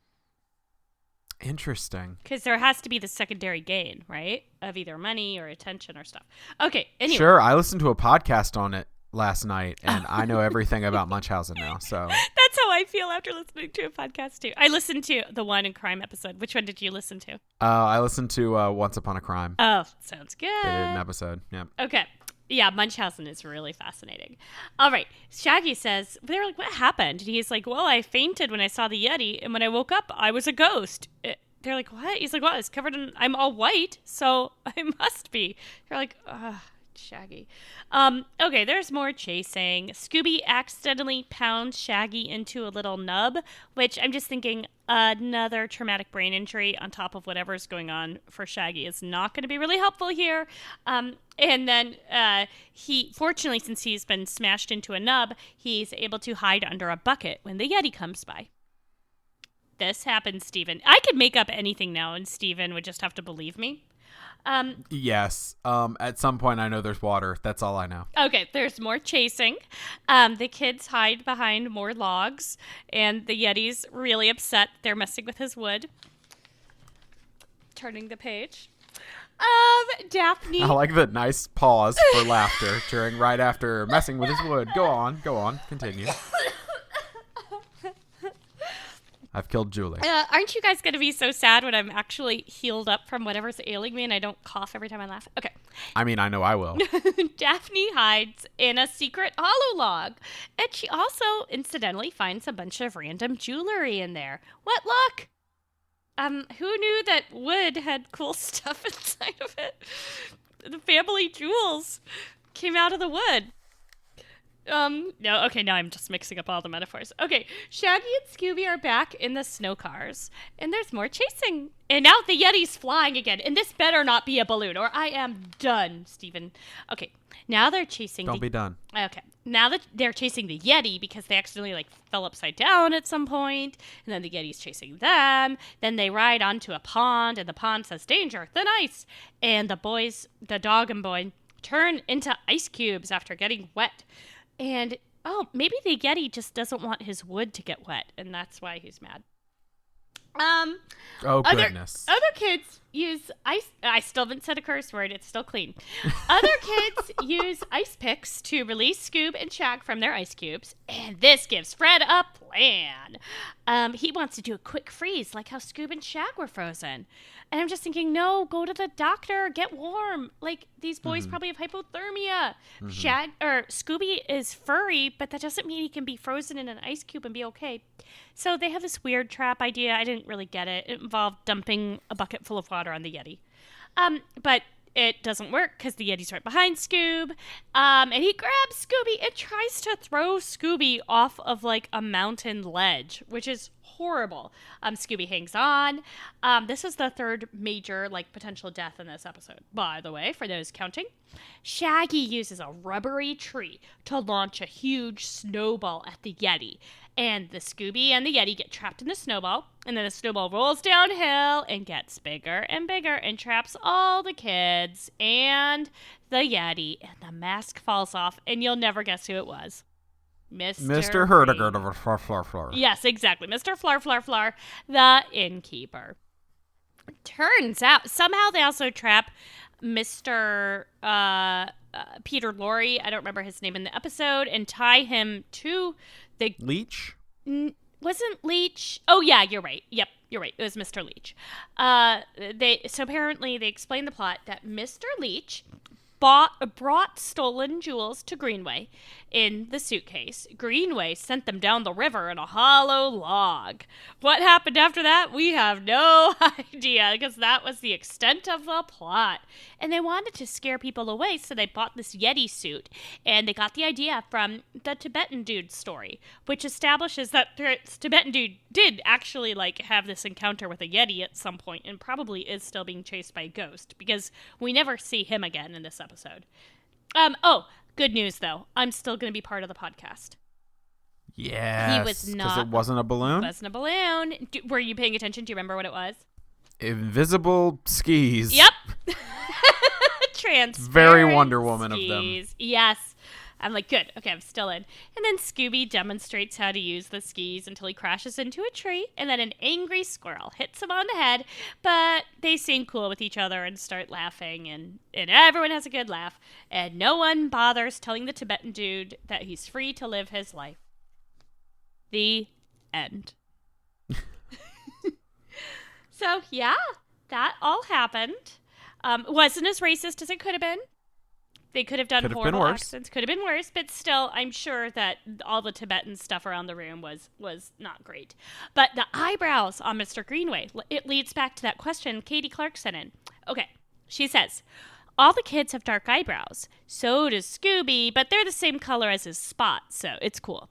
Interesting. Because there has to be the secondary gain, right? Of either money or attention or stuff. Okay, anyway. Sure, I listened to a podcast on it last night, and I know everything about Munchausen now, so. That's how I feel after listening to a podcast, too. I listened to the One in Crime episode. Which one did you listen to? I listened to Once Upon a Crime. Oh, sounds good. They did an episode, yeah. Okay. Yeah, Munchausen is really fascinating. All right. Shaggy says, they're like, what happened? And he's like, well, I fainted when I saw the Yeti, and when I woke up, I was a ghost. They're like, what? He's like, well, it's covered in, I'm all white, so I must be. They're like, ugh, Shaggy. Okay, there's more chasing. Scooby accidentally pounds Shaggy into a little nub, which I'm just thinking another traumatic brain injury on top of whatever's going on for Shaggy is not going to be really helpful here. And then he, fortunately, since he's been smashed into a nub, he's able to hide under a bucket when the Yeti comes by. This happens, Steven. I could make up anything now, and Steven would just have to believe me. Yes. At some point, I know there's water. That's all I know. Okay, there's more chasing. The kids hide behind more logs, and the Yeti's really upset. They're messing with his wood. Turning the page. Daphne. I like the nice pause for laughter right after messing with his wood. Go on, continue. I've killed Julie. Aren't you guys going to be so sad when I'm actually healed up from whatever's ailing me and I don't cough every time I laugh? Okay. I mean, I know I will. Daphne hides in a secret hollow log. And she also, incidentally, finds a bunch of random jewelry in there. What luck! Who knew that wood had cool stuff inside of it? The family jewels came out of the wood. No, okay, now I'm just mixing up all the metaphors. Okay, Shaggy and Scooby are back in the snow cars, and there's more chasing. And now the Yeti's flying again, and this better not be a balloon, or I am done, Steven. Okay, now they're chasing Don't be done. Okay, now that they're chasing the Yeti because they accidentally, fell upside down at some point, and then the Yeti's chasing them. Then they ride onto a pond, and the pond says, danger, thin ice. And the boys, the dog and boy, turn into ice cubes after getting wet. And, maybe the Yeti just doesn't want his wood to get wet, and that's why he's mad. Goodness. Other kids use ice... I still haven't said a curse word. It's still clean. Other kids use ice picks to release Scoob and Shag from their ice cubes, and this gives Fred a plan. He wants to do a quick freeze, like how Scoob and Shag were frozen. And I'm just thinking, no, go to the doctor, get warm. These boys probably have hypothermia. Scooby is furry, but that doesn't mean he can be frozen in an ice cube and be okay. So they have this weird trap idea. I didn't really get it. It involved dumping a bucket full of water on the Yeti. But it doesn't work because the Yeti's right behind Scoob. And he grabs Scooby and tries to throw Scooby off of a mountain ledge, which is horrible. Scooby hangs on. This is the third major potential death in this episode, by the way, for those counting. Shaggy uses a rubbery tree to launch a huge snowball at the Yeti. And the Scooby and the Yeti get trapped in the snowball, and then the snowball rolls downhill and gets bigger and bigger and traps all the kids and the Yeti, and the mask falls off, and you'll never guess who it was. Mr. Hurdiger of Flar Flar Flar. Yes, exactly. Mr. Flar Flar Flar, the innkeeper. Turns out, somehow they also trap Mr. Peter Lorre, I don't remember his name in the episode, and tie him to the... Leech? Wasn't Leech... Oh, yeah, you're right. Yep, you're right. It was Mr. Leech. So apparently they explained the plot that Mr. Leech brought stolen jewels to Greenway in the suitcase. Greenway sent them down the river in a hollow log. What happened after that? We have no idea, because that was the extent of the plot. And they wanted to scare people away, so they bought this Yeti suit. And they got the idea from the Tibetan dude story, which establishes that this Tibetan dude did actually have this encounter with a Yeti at some point, and probably is still being chased by a ghost, because we never see him again in this episode. Good news, though. I'm still going to be part of the podcast. Yes. He was not. Because it wasn't a balloon? It wasn't a balloon. Were you paying attention? Do you remember what it was? Invisible skis. Yep. Transparent Very Wonder Woman skis. of them. Yes. I'm like, good. Okay, I'm still in. And then Scooby demonstrates how to use the skis until he crashes into a tree, and then an angry squirrel hits him on the head. But they seem cool with each other and start laughing, and everyone has a good laugh. And no one bothers telling the Tibetan dude that he's free to live his life. The end. So, yeah, that all happened. Wasn't as racist as it could have been. They could have done horrible accents. Could have been worse, but still, I'm sure that all the Tibetan stuff around the room was not great. But the eyebrows on Mr. Greenway, it leads back to that question Katie Clark sent in. Okay, she says, all the kids have dark eyebrows. So does Scooby, but they're the same color as his spot, so it's cool.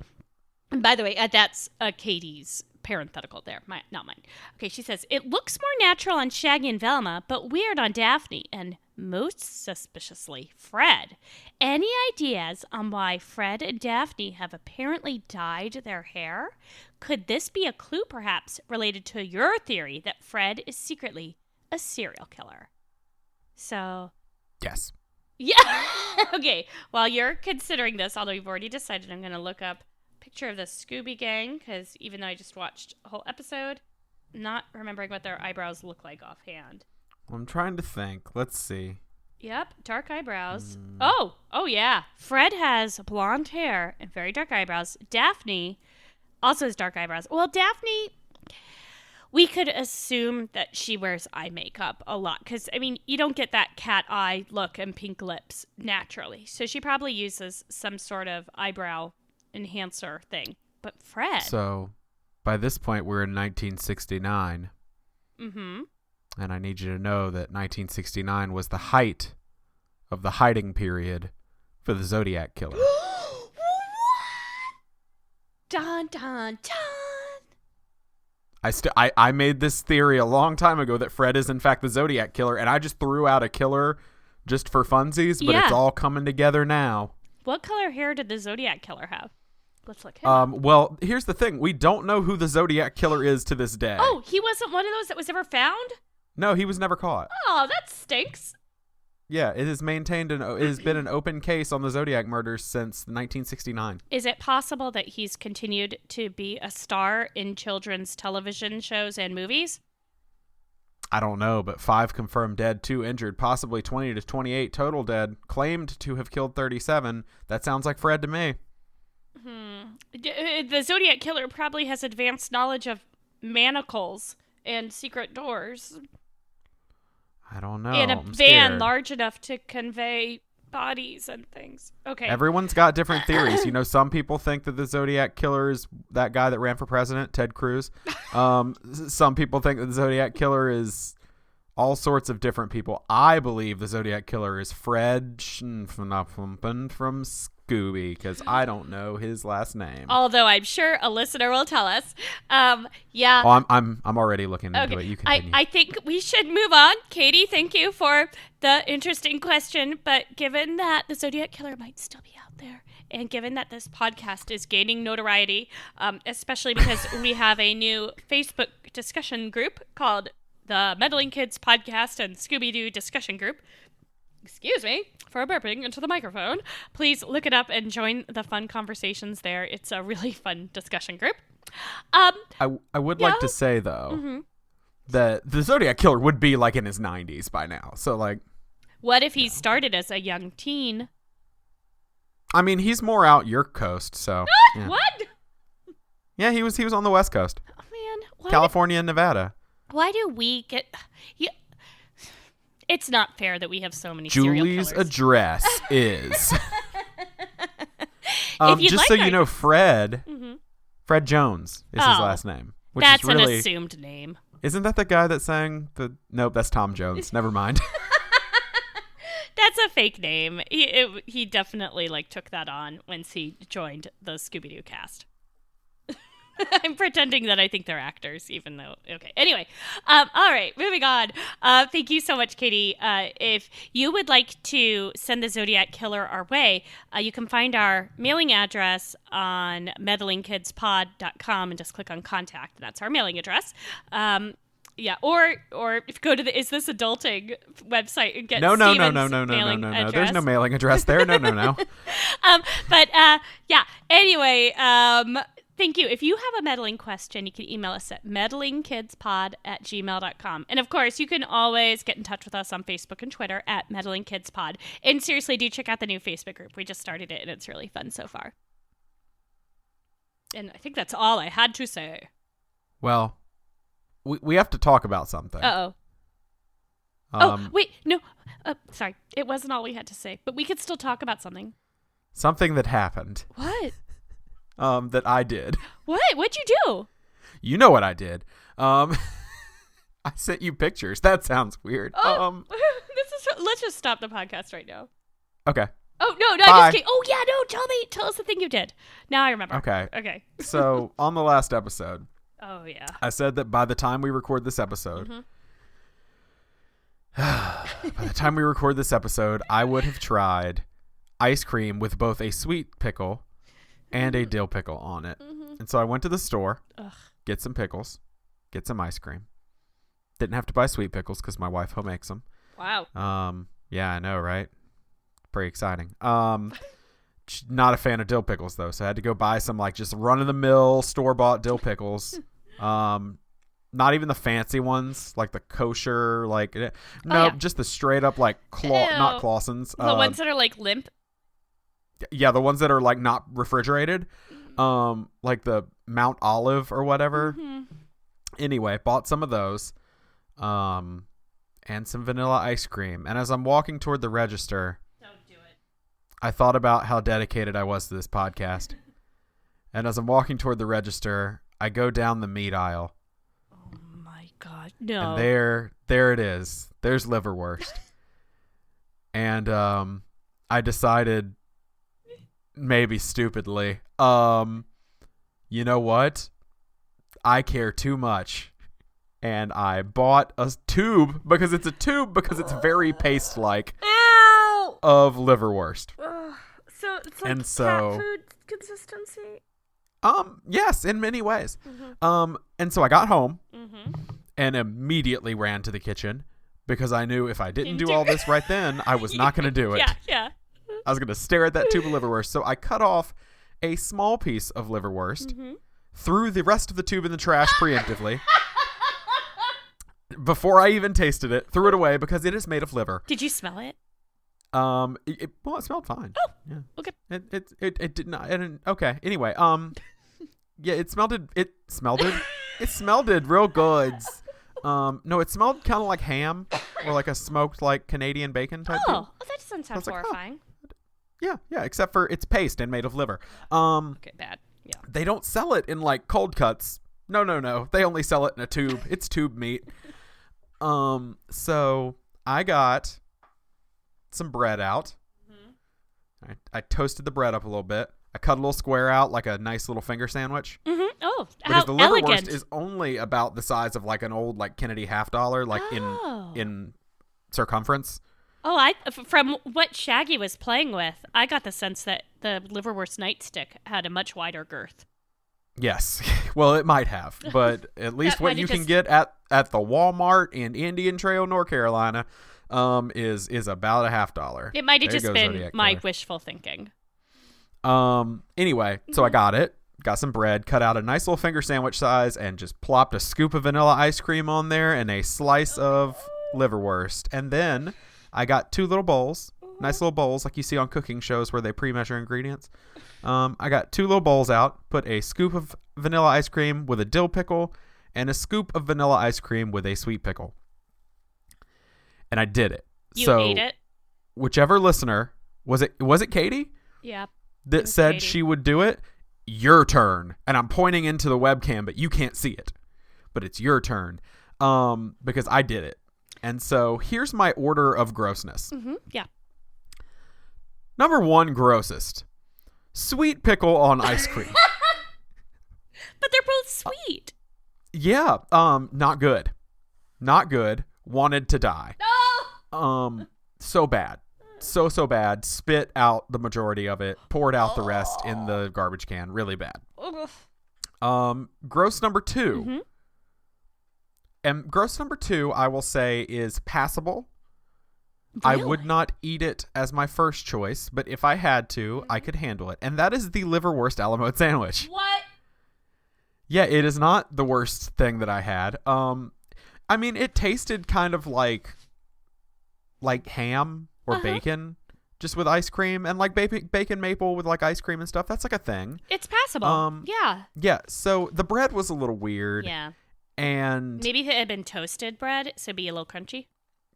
And by the way, that's Katie's parenthetical there, not mine. Okay, she says, it looks more natural on Shaggy and Velma, but weird on Daphne, and most suspiciously, Fred. Any ideas on why Fred and Daphne have apparently dyed their hair? Could this be a clue, perhaps, related to your theory that Fred is secretly a serial killer? So... Yes. Yeah! Okay, while you're considering this, although you've already decided, I'm going to look up picture of the Scooby Gang, because even though I just watched a whole episode, not remembering what their eyebrows look like offhand. I'm trying to think. Let's see. Yep, dark eyebrows. Oh yeah. Fred has blonde hair and very dark eyebrows. Daphne also has dark eyebrows. Well, Daphne, we could assume that she wears eye makeup a lot, because, I mean, you don't get that cat eye look and pink lips naturally. So she probably uses some sort of eyebrow enhancer thing. But Fred. So by this point, we're in 1969. Mm-hmm. And I need you to know that 1969 was the height of the hiding period for the Zodiac Killer. What? Dun, dun, dun. I made this theory a long time ago that Fred is in fact the Zodiac Killer, and I just threw out a killer just for funsies, but It's all coming together now. What color hair did the Zodiac Killer have? Let's look him up. Well, here's the thing. We don't know who the Zodiac Killer is to this day. Oh, he wasn't one of those that was ever found? No, he was never caught. Oh, that stinks. Yeah, it has been an open case on the Zodiac murders since 1969. Is it possible that he's continued to be a star in children's television shows and movies? I don't know, but 5 confirmed dead, 2 injured, possibly 20 to 28 total dead, claimed to have killed 37. That sounds like Fred to me. The Zodiac Killer probably has advanced knowledge of manacles and secret doors. I don't know. In a I'm van scared. large enough to convey bodies and things. Okay. Everyone's got different theories. You know, some people think that the Zodiac Killer is that guy that ran for president, Ted Cruz. Some people think that the Zodiac Killer is all sorts of different people. I believe the Zodiac Killer is Fred from Scooby, because I don't know his last name. Although I'm sure a listener will tell us. Yeah. Oh, I'm already looking into it. You continue. I think we should move on. Katie, thank you for the interesting question. But given that the Zodiac Killer might still be out there, and given that this podcast is gaining notoriety, especially because we have a new Facebook discussion group called the Meddling Kids Podcast and Scooby-Doo Discussion Group. Excuse me for burping into the microphone. Please look it up and join the fun conversations there. It's a really fun discussion group. I would like to say, though, that the Zodiac Killer would be like in his 90s by now. So, like, what if he started as a young teen? I mean, he's more out your coast, so. Yeah. What? Yeah, he was on the West Coast. Oh, man. California and Nevada. Why do we get... It's not fair that we have so many serial killers. Julie's address is... If you'd just like so you know, Fred Jones is his Oh, last name. Which that's is really, an assumed name. Isn't that the guy that sang the... Nope, that's Tom Jones. Never mind. That's a fake name. He definitely took that on once he joined the Scooby-Doo cast. I'm pretending that I think they're actors, even though... Okay, anyway. All right, moving on. Thank you so much, Katie. If you would like to send the Zodiac Killer our way, you can find our mailing address on meddlingkidspod.com and just click on contact. That's our mailing address. Yeah, or if you go to the Is This Adulting website and get No. mailing address. There's no mailing address there. No. But yeah. Anyway, thank you. If you have a meddling question, you can email us at meddlingkidspod@gmail.com. And of course, you can always get in touch with us on Facebook and Twitter at meddlingkidspod. And seriously, do check out the new Facebook group. We just started it, and it's really fun so far. And I think that's all I had to say. Well, we have to talk about something. Wait, no. Sorry. It wasn't all we had to say, but we could still talk about something. Something that happened. What? That I did. What? What'd you do? You know what I did. I sent you pictures. That sounds weird. Let's just stop the podcast right now. Okay. Oh, no, Bye. just kidding. Oh, yeah, no, tell us the thing you did. Now I remember. Okay. So, on the last episode. Oh, yeah. I said that by the time we record this episode, I would have tried ice cream with both a sweet pickle and a dill pickle on it. And so I went to the store, get some pickles, get some ice cream. Didn't have to buy sweet pickles because my wife home makes them. Wow. Yeah, I know, right? Pretty exciting. Not a fan of dill pickles though, so I had to go buy some like just run-of-the-mill store-bought dill pickles. Not even the fancy ones, like the kosher, just the straight up like not Clausen's. The ones that are like limp. Yeah, the ones that are like not refrigerated, like the Mount Olive or whatever. Anyway, bought some of those, and some vanilla ice cream. And as I'm walking toward the register, I thought about how dedicated I was to this podcast. And as I'm walking toward the register, I go down the meat aisle. Oh my God, no. And there it is. There's liverwurst. And I decided, maybe stupidly, you know what? I care too much. And I bought a tube because it's very paste-like. Of liverwurst. So it's like cat food consistency? Yes, in many ways. And so I got home and immediately ran to the kitchen because I knew if I didn't do all this right then, I was not going to do it. Yeah. I was going to stare at that tube of liverwurst. So I cut off a small piece of liverwurst, threw the rest of the tube in the trash preemptively. Before I even tasted it, threw it away because it is made of liver. Did you smell it? It smelled fine. Oh, yeah. Okay. It did not. Okay. Anyway, yeah, it smelled real good. No, it smelled kind of like ham or like a smoked like Canadian bacon type thing. Oh, that doesn't sound horrifying. Yeah, except for it's paste and made of liver. Okay, bad. Yeah. They don't sell it in like cold cuts. No. They only sell it in a tube. It's tube meat. So I got some bread out. I toasted the bread up a little bit. I cut a little square out like a nice little finger sandwich. Oh, because the liverwurst elegant. is only about the size of like an old like Kennedy $50, like in circumference. Oh, from what Shaggy was playing with, I got the sense that the liverwurst nightstick had a much wider girth. Yes. Well, it might have, but at least what you can get at the Walmart in Indian Trail, North Carolina, is about a $50. It might have just been Zodiac my Killer. wishful thinking. Anyway, so I got it. Got some bread, cut out a nice little finger sandwich size, and just plopped a scoop of vanilla ice cream on there and a slice of liverwurst. And then I got two little bowls, nice little bowls like you see on cooking shows where they pre-measure ingredients. I got two little bowls out, put a scoop of vanilla ice cream with a dill pickle and a scoop of vanilla ice cream with a sweet pickle. And I did it. You ate it? Whichever listener, was it Katie? Yeah. That said Katie. She would do it? Your turn. And I'm pointing into the webcam, but you can't see it. But it's your turn. Because I did it. And so here's my order of grossness. Yeah. Number 1, grossest. Sweet pickle on ice cream. But they're both sweet. Yeah. Not good. Not good. Wanted to die. No. So bad. So bad. Spit out the majority of it. Poured out the rest in the garbage can. Really bad. Gross number 2. And gross number 2, I will say, is passable. Really? I would not eat it as my first choice, but if I had to, I could handle it. And that is the liverwurst a la mode sandwich. What? Yeah, it is not the worst thing that I had. I mean, it tasted kind of like ham or bacon, just with ice cream, and like bacon maple with like ice cream and stuff. That's like a thing. It's passable. Yeah. Yeah. So the bread was a little weird. Yeah. And maybe if it had been toasted bread, so it'd be a little crunchy.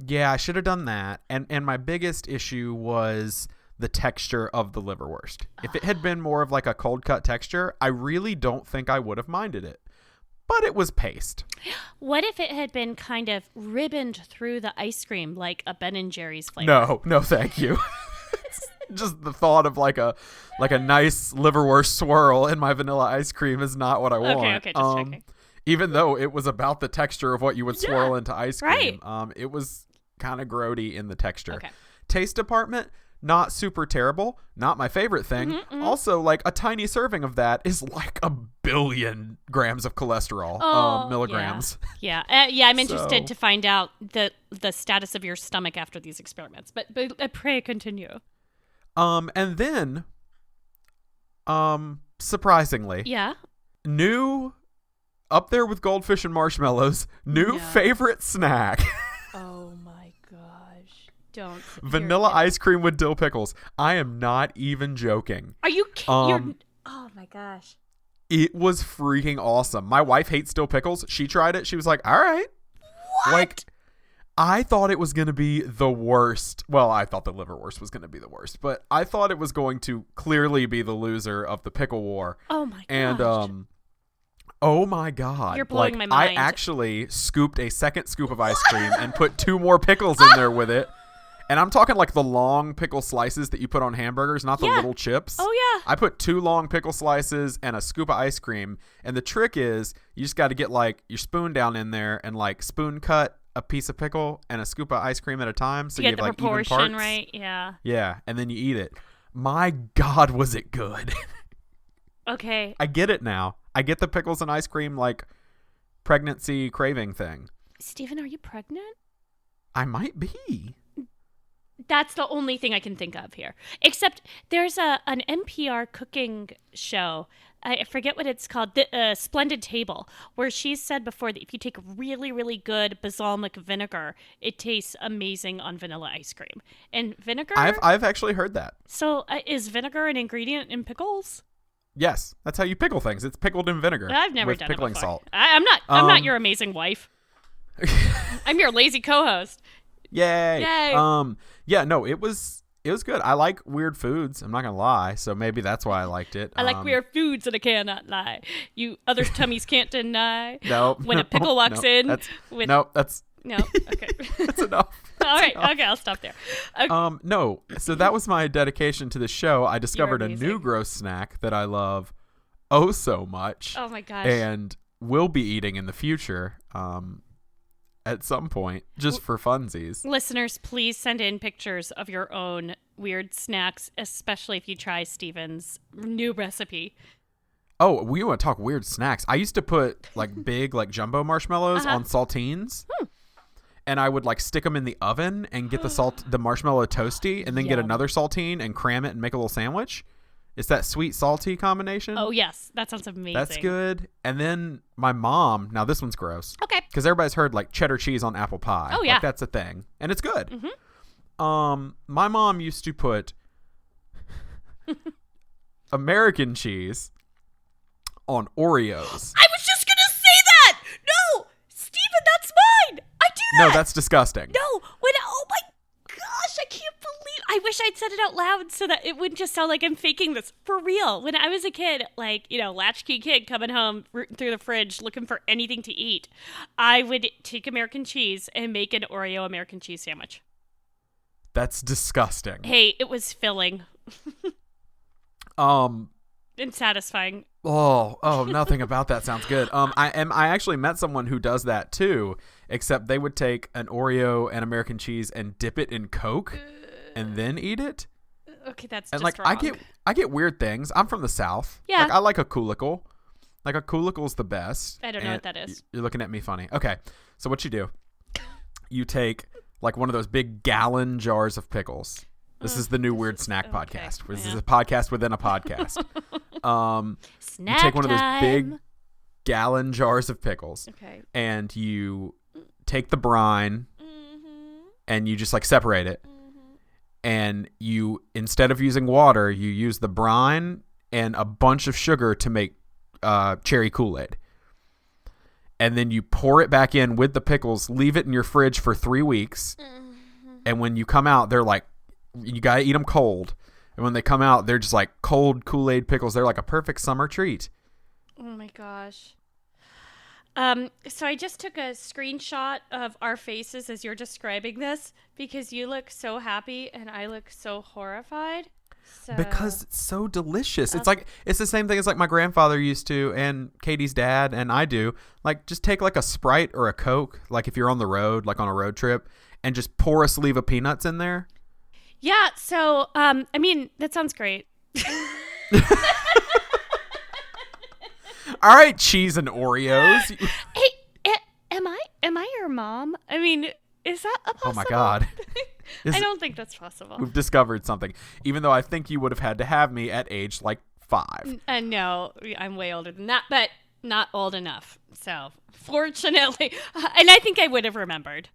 Yeah, I should have done that. And my biggest issue was the texture of the liverwurst. If it had been more of like a cold cut texture, I really don't think I would have minded it. But it was paste. What if it had been kind of ribboned through the ice cream like a Ben and Jerry's flavor? No, thank you. Just the thought of like a nice liverwurst swirl in my vanilla ice cream is not what I want. Okay, just checking. Even though it was about the texture of what you would swirl into ice cream. Right. It was kind of grody in the texture. Okay. Taste department, not super terrible. Not my favorite thing. Also, like a tiny serving of that is like 1 billion grams of cholesterol, milligrams. Yeah. I'm interested to find out the status of your stomach after these experiments. But pray continue. And then, surprisingly, new, up there with goldfish and marshmallows, new favorite snack. Oh my gosh. Don't. Vanilla ice cream with dill pickles. I am not even joking. Are you kidding? Oh my gosh. It was freaking awesome. My wife hates dill pickles. She tried it. She was like, all right. What? Like, I thought it was going to be the worst. Well, I thought the liverwurst was going to be the worst, but I thought it was going to clearly be the loser of the pickle war. Oh my gosh. And, oh my God. You're blowing my mind. I actually scooped a second scoop of ice cream and put 2 more pickles in there with it. And I'm talking like the long pickle slices that you put on hamburgers, not the little chips. Oh, yeah. I put 2 long pickle slices and a scoop of ice cream. And the trick is you just got to get like your spoon down in there and like spoon cut a piece of pickle and a scoop of ice cream at a time. So you you get have the like even proportion parts. right. Yeah. Yeah. And then you eat it. My God, was it good. Okay. I get it now. I get the pickles and ice cream like pregnancy craving thing. Stephen, are you pregnant? I might be. That's the only thing I can think of here. Except there's an NPR cooking show. I forget what it's called. The Splendid Table, where she's said before that if you take really, really good balsamic vinegar, it tastes amazing on vanilla ice cream. And vinegar? I've actually heard that. So is vinegar an ingredient in pickles? Yes, that's how you pickle things. It's pickled in vinegar. I've never with done pickling it before. salt. I'm not your amazing wife. I'm your lazy co-host. Yay! Yay! Yeah, no, it was good. I like weird foods. I'm not gonna lie, so maybe that's why I liked it. I like weird foods and I cannot lie. You others' tummies can't deny. No. When a pickle walks in. No. Okay. That's enough. All right. Okay, I'll stop there. Okay. No. So that was my dedication to the show. I discovered a amazing. new gross snack that I love oh so much. Oh my gosh. And will be eating in the future. At some point, just for funsies. Listeners, please send in pictures of your own weird snacks, especially if you try Steven's new recipe. Oh, we want to talk weird snacks. I used to put like big, like jumbo marshmallows on saltines. And I would like stick them in the oven and get the marshmallow toasty and then get another saltine and cram it and make a little sandwich. It's that sweet salty combination. Oh, yes. That sounds amazing. That's good. And then my mom, now this one's gross. Okay. Because everybody's heard like cheddar cheese on apple pie. Oh, yeah. Like, that's a thing. And it's good. Mm-hmm. My mom used to put American cheese on Oreos. I was just going to say that. No, Steven, that's mine. I do that. No, that's disgusting. No. Oh my gosh, I can't believe. I wish I'd said it out loud so that it wouldn't just sound like I'm faking this. For real. When I was a kid, like, latchkey kid coming home through the fridge looking for anything to eat, I would take American cheese and make an Oreo American cheese sandwich. That's disgusting. Hey, it was filling. And satisfying. Oh, nothing about that sounds good. I actually met someone who does that too, except they would take an Oreo and American cheese and dip it in Coke and then eat it. Okay, that's and just like wrong. I get weird things. I'm from the South. Yeah. Like I like a coolicle. Like a coulicle's the best. I don't know what that is. You're looking at me funny. Okay, so what you do, you take like one of those big gallon jars of pickles. This is the new weird snack podcast. This is a podcast within a podcast. Snack you take one of those time. big gallon jars of pickles. Okay. And you take the brine and you just like separate it. And you, instead of using water, you use the brine and a bunch of sugar to make cherry Kool-Aid. And then you pour it back in with the pickles, leave it in your fridge for 3 weeks. And when you come out, they're like, you got to eat them cold. And when they come out, they're just like cold Kool-Aid pickles. They're like a perfect summer treat. Oh my gosh. So I just took a screenshot of our faces as you're describing this because you look so happy and I look so horrified. So. Because it's so delicious. It's like, it's the same thing as like my grandfather used to and Katie's dad and I do. Like just take like a Sprite or a Coke, like if you're on the road, like on a road trip, and just pour a sleeve of peanuts in there. Yeah, so, I mean, that sounds great. All right, cheese and Oreos. Hey, am I your mom? I mean, is that a possible? Oh my God. I don't think that's possible. We've discovered something. Even though I think you would have had to have me at age like 5. No, I'm way older than that, but not old enough. So, fortunately, and I think I would have remembered.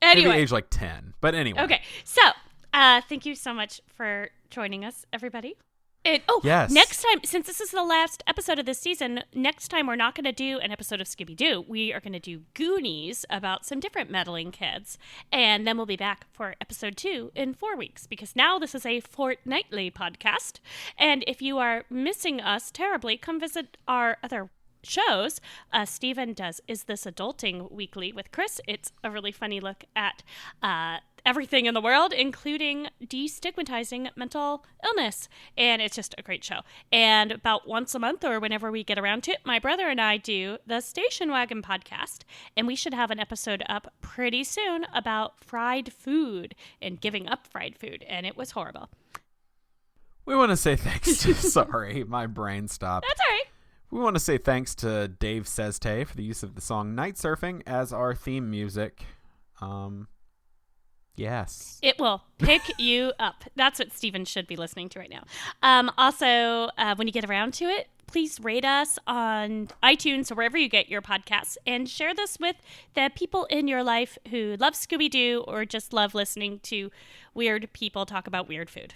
Anyway. Maybe age like 10. But anyway. Okay. So, thank you so much for joining us, everybody. Yes. Next time, since this is the last episode of this season, next time we're not going to do an episode of Scooby-Doo. We are going to do Goonies about some different meddling kids. And then we'll be back for episode 2 in 4 weeks, because now this is a fortnightly podcast. And if you are missing us terribly, come visit our other shows. Steven does Is This Adulting Weekly with Chris. It's a really funny look at everything in the world, including destigmatizing mental illness. And it's just a great show. And about once a month or whenever we get around to it, my brother and I do the Station Wagon podcast. And we should have an episode up pretty soon about fried food and giving up fried food. And it was horrible. We want to say thanks to, sorry, my brain stopped. That's all right. We want to say thanks to Dave Sestay for the use of the song Night Surfing as our theme music. Yes. It will pick you up. That's what Steven should be listening to right now. Also, when you get around to it, please rate us on iTunes or wherever you get your podcasts and share this with the people in your life who love Scooby-Doo or just love listening to weird people talk about weird food.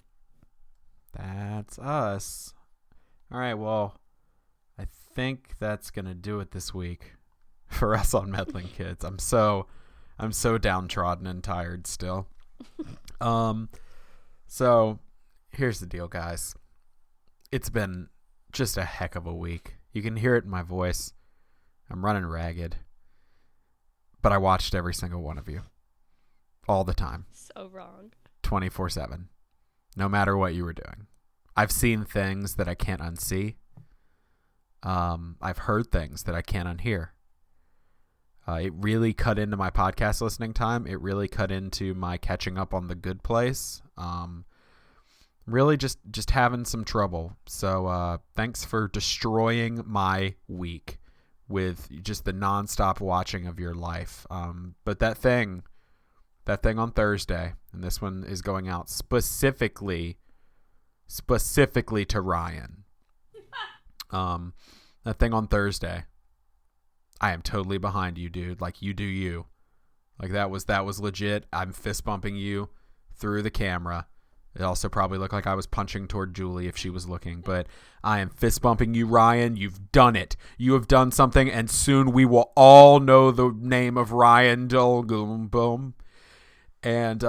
That's us. All right, well, I think that's going to do it this week for us on Meddling Kids. I'm so downtrodden and tired still. So here's the deal, guys. It's been just a heck of a week. You can hear it in my voice. I'm running ragged. But I watched every single one of you. All the time. So wrong. 24/7. No matter what you were doing. I've seen things that I can't unsee. I've heard things that I can't unhear. It really cut into my podcast listening time. It really cut into my catching up on The Good Place. Really just having some trouble. So thanks for destroying my week with just the nonstop watching of your life. But that thing on Thursday, and this one is going out specifically to Ryan. That thing on Thursday, I am totally behind you, dude. Like, you do you. Like, that was legit. I'm fist bumping you through the camera. It also probably looked like I was punching toward Julie if she was looking, but I am fist bumping you, Ryan. You've done it. You have done something, and soon we will all know the name of Ryan Dolgoom. And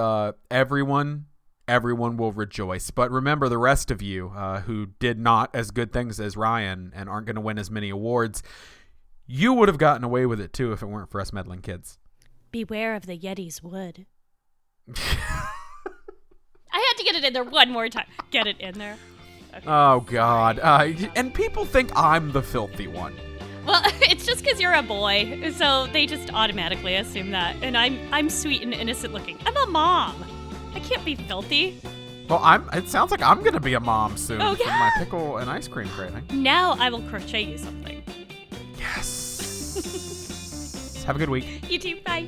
everyone will rejoice. But remember, the rest of you who did not as good things as Ryan and aren't going to win as many awards, you would have gotten away with it too if it weren't for us meddling kids. Beware of the Yeti's wood. I had to get it in there one more time. Get it in there. Okay. Oh, God. And people think I'm the filthy one. Well, it's just because you're a boy, so they just automatically assume that. And I'm sweet and innocent looking. I'm a mom. I can't be filthy. Well, it sounds like I'm gonna be a mom soon Oh, from yeah. my pickle and ice cream craving. Now I will crochet you something. Yes. Have a good week. You too. Bye.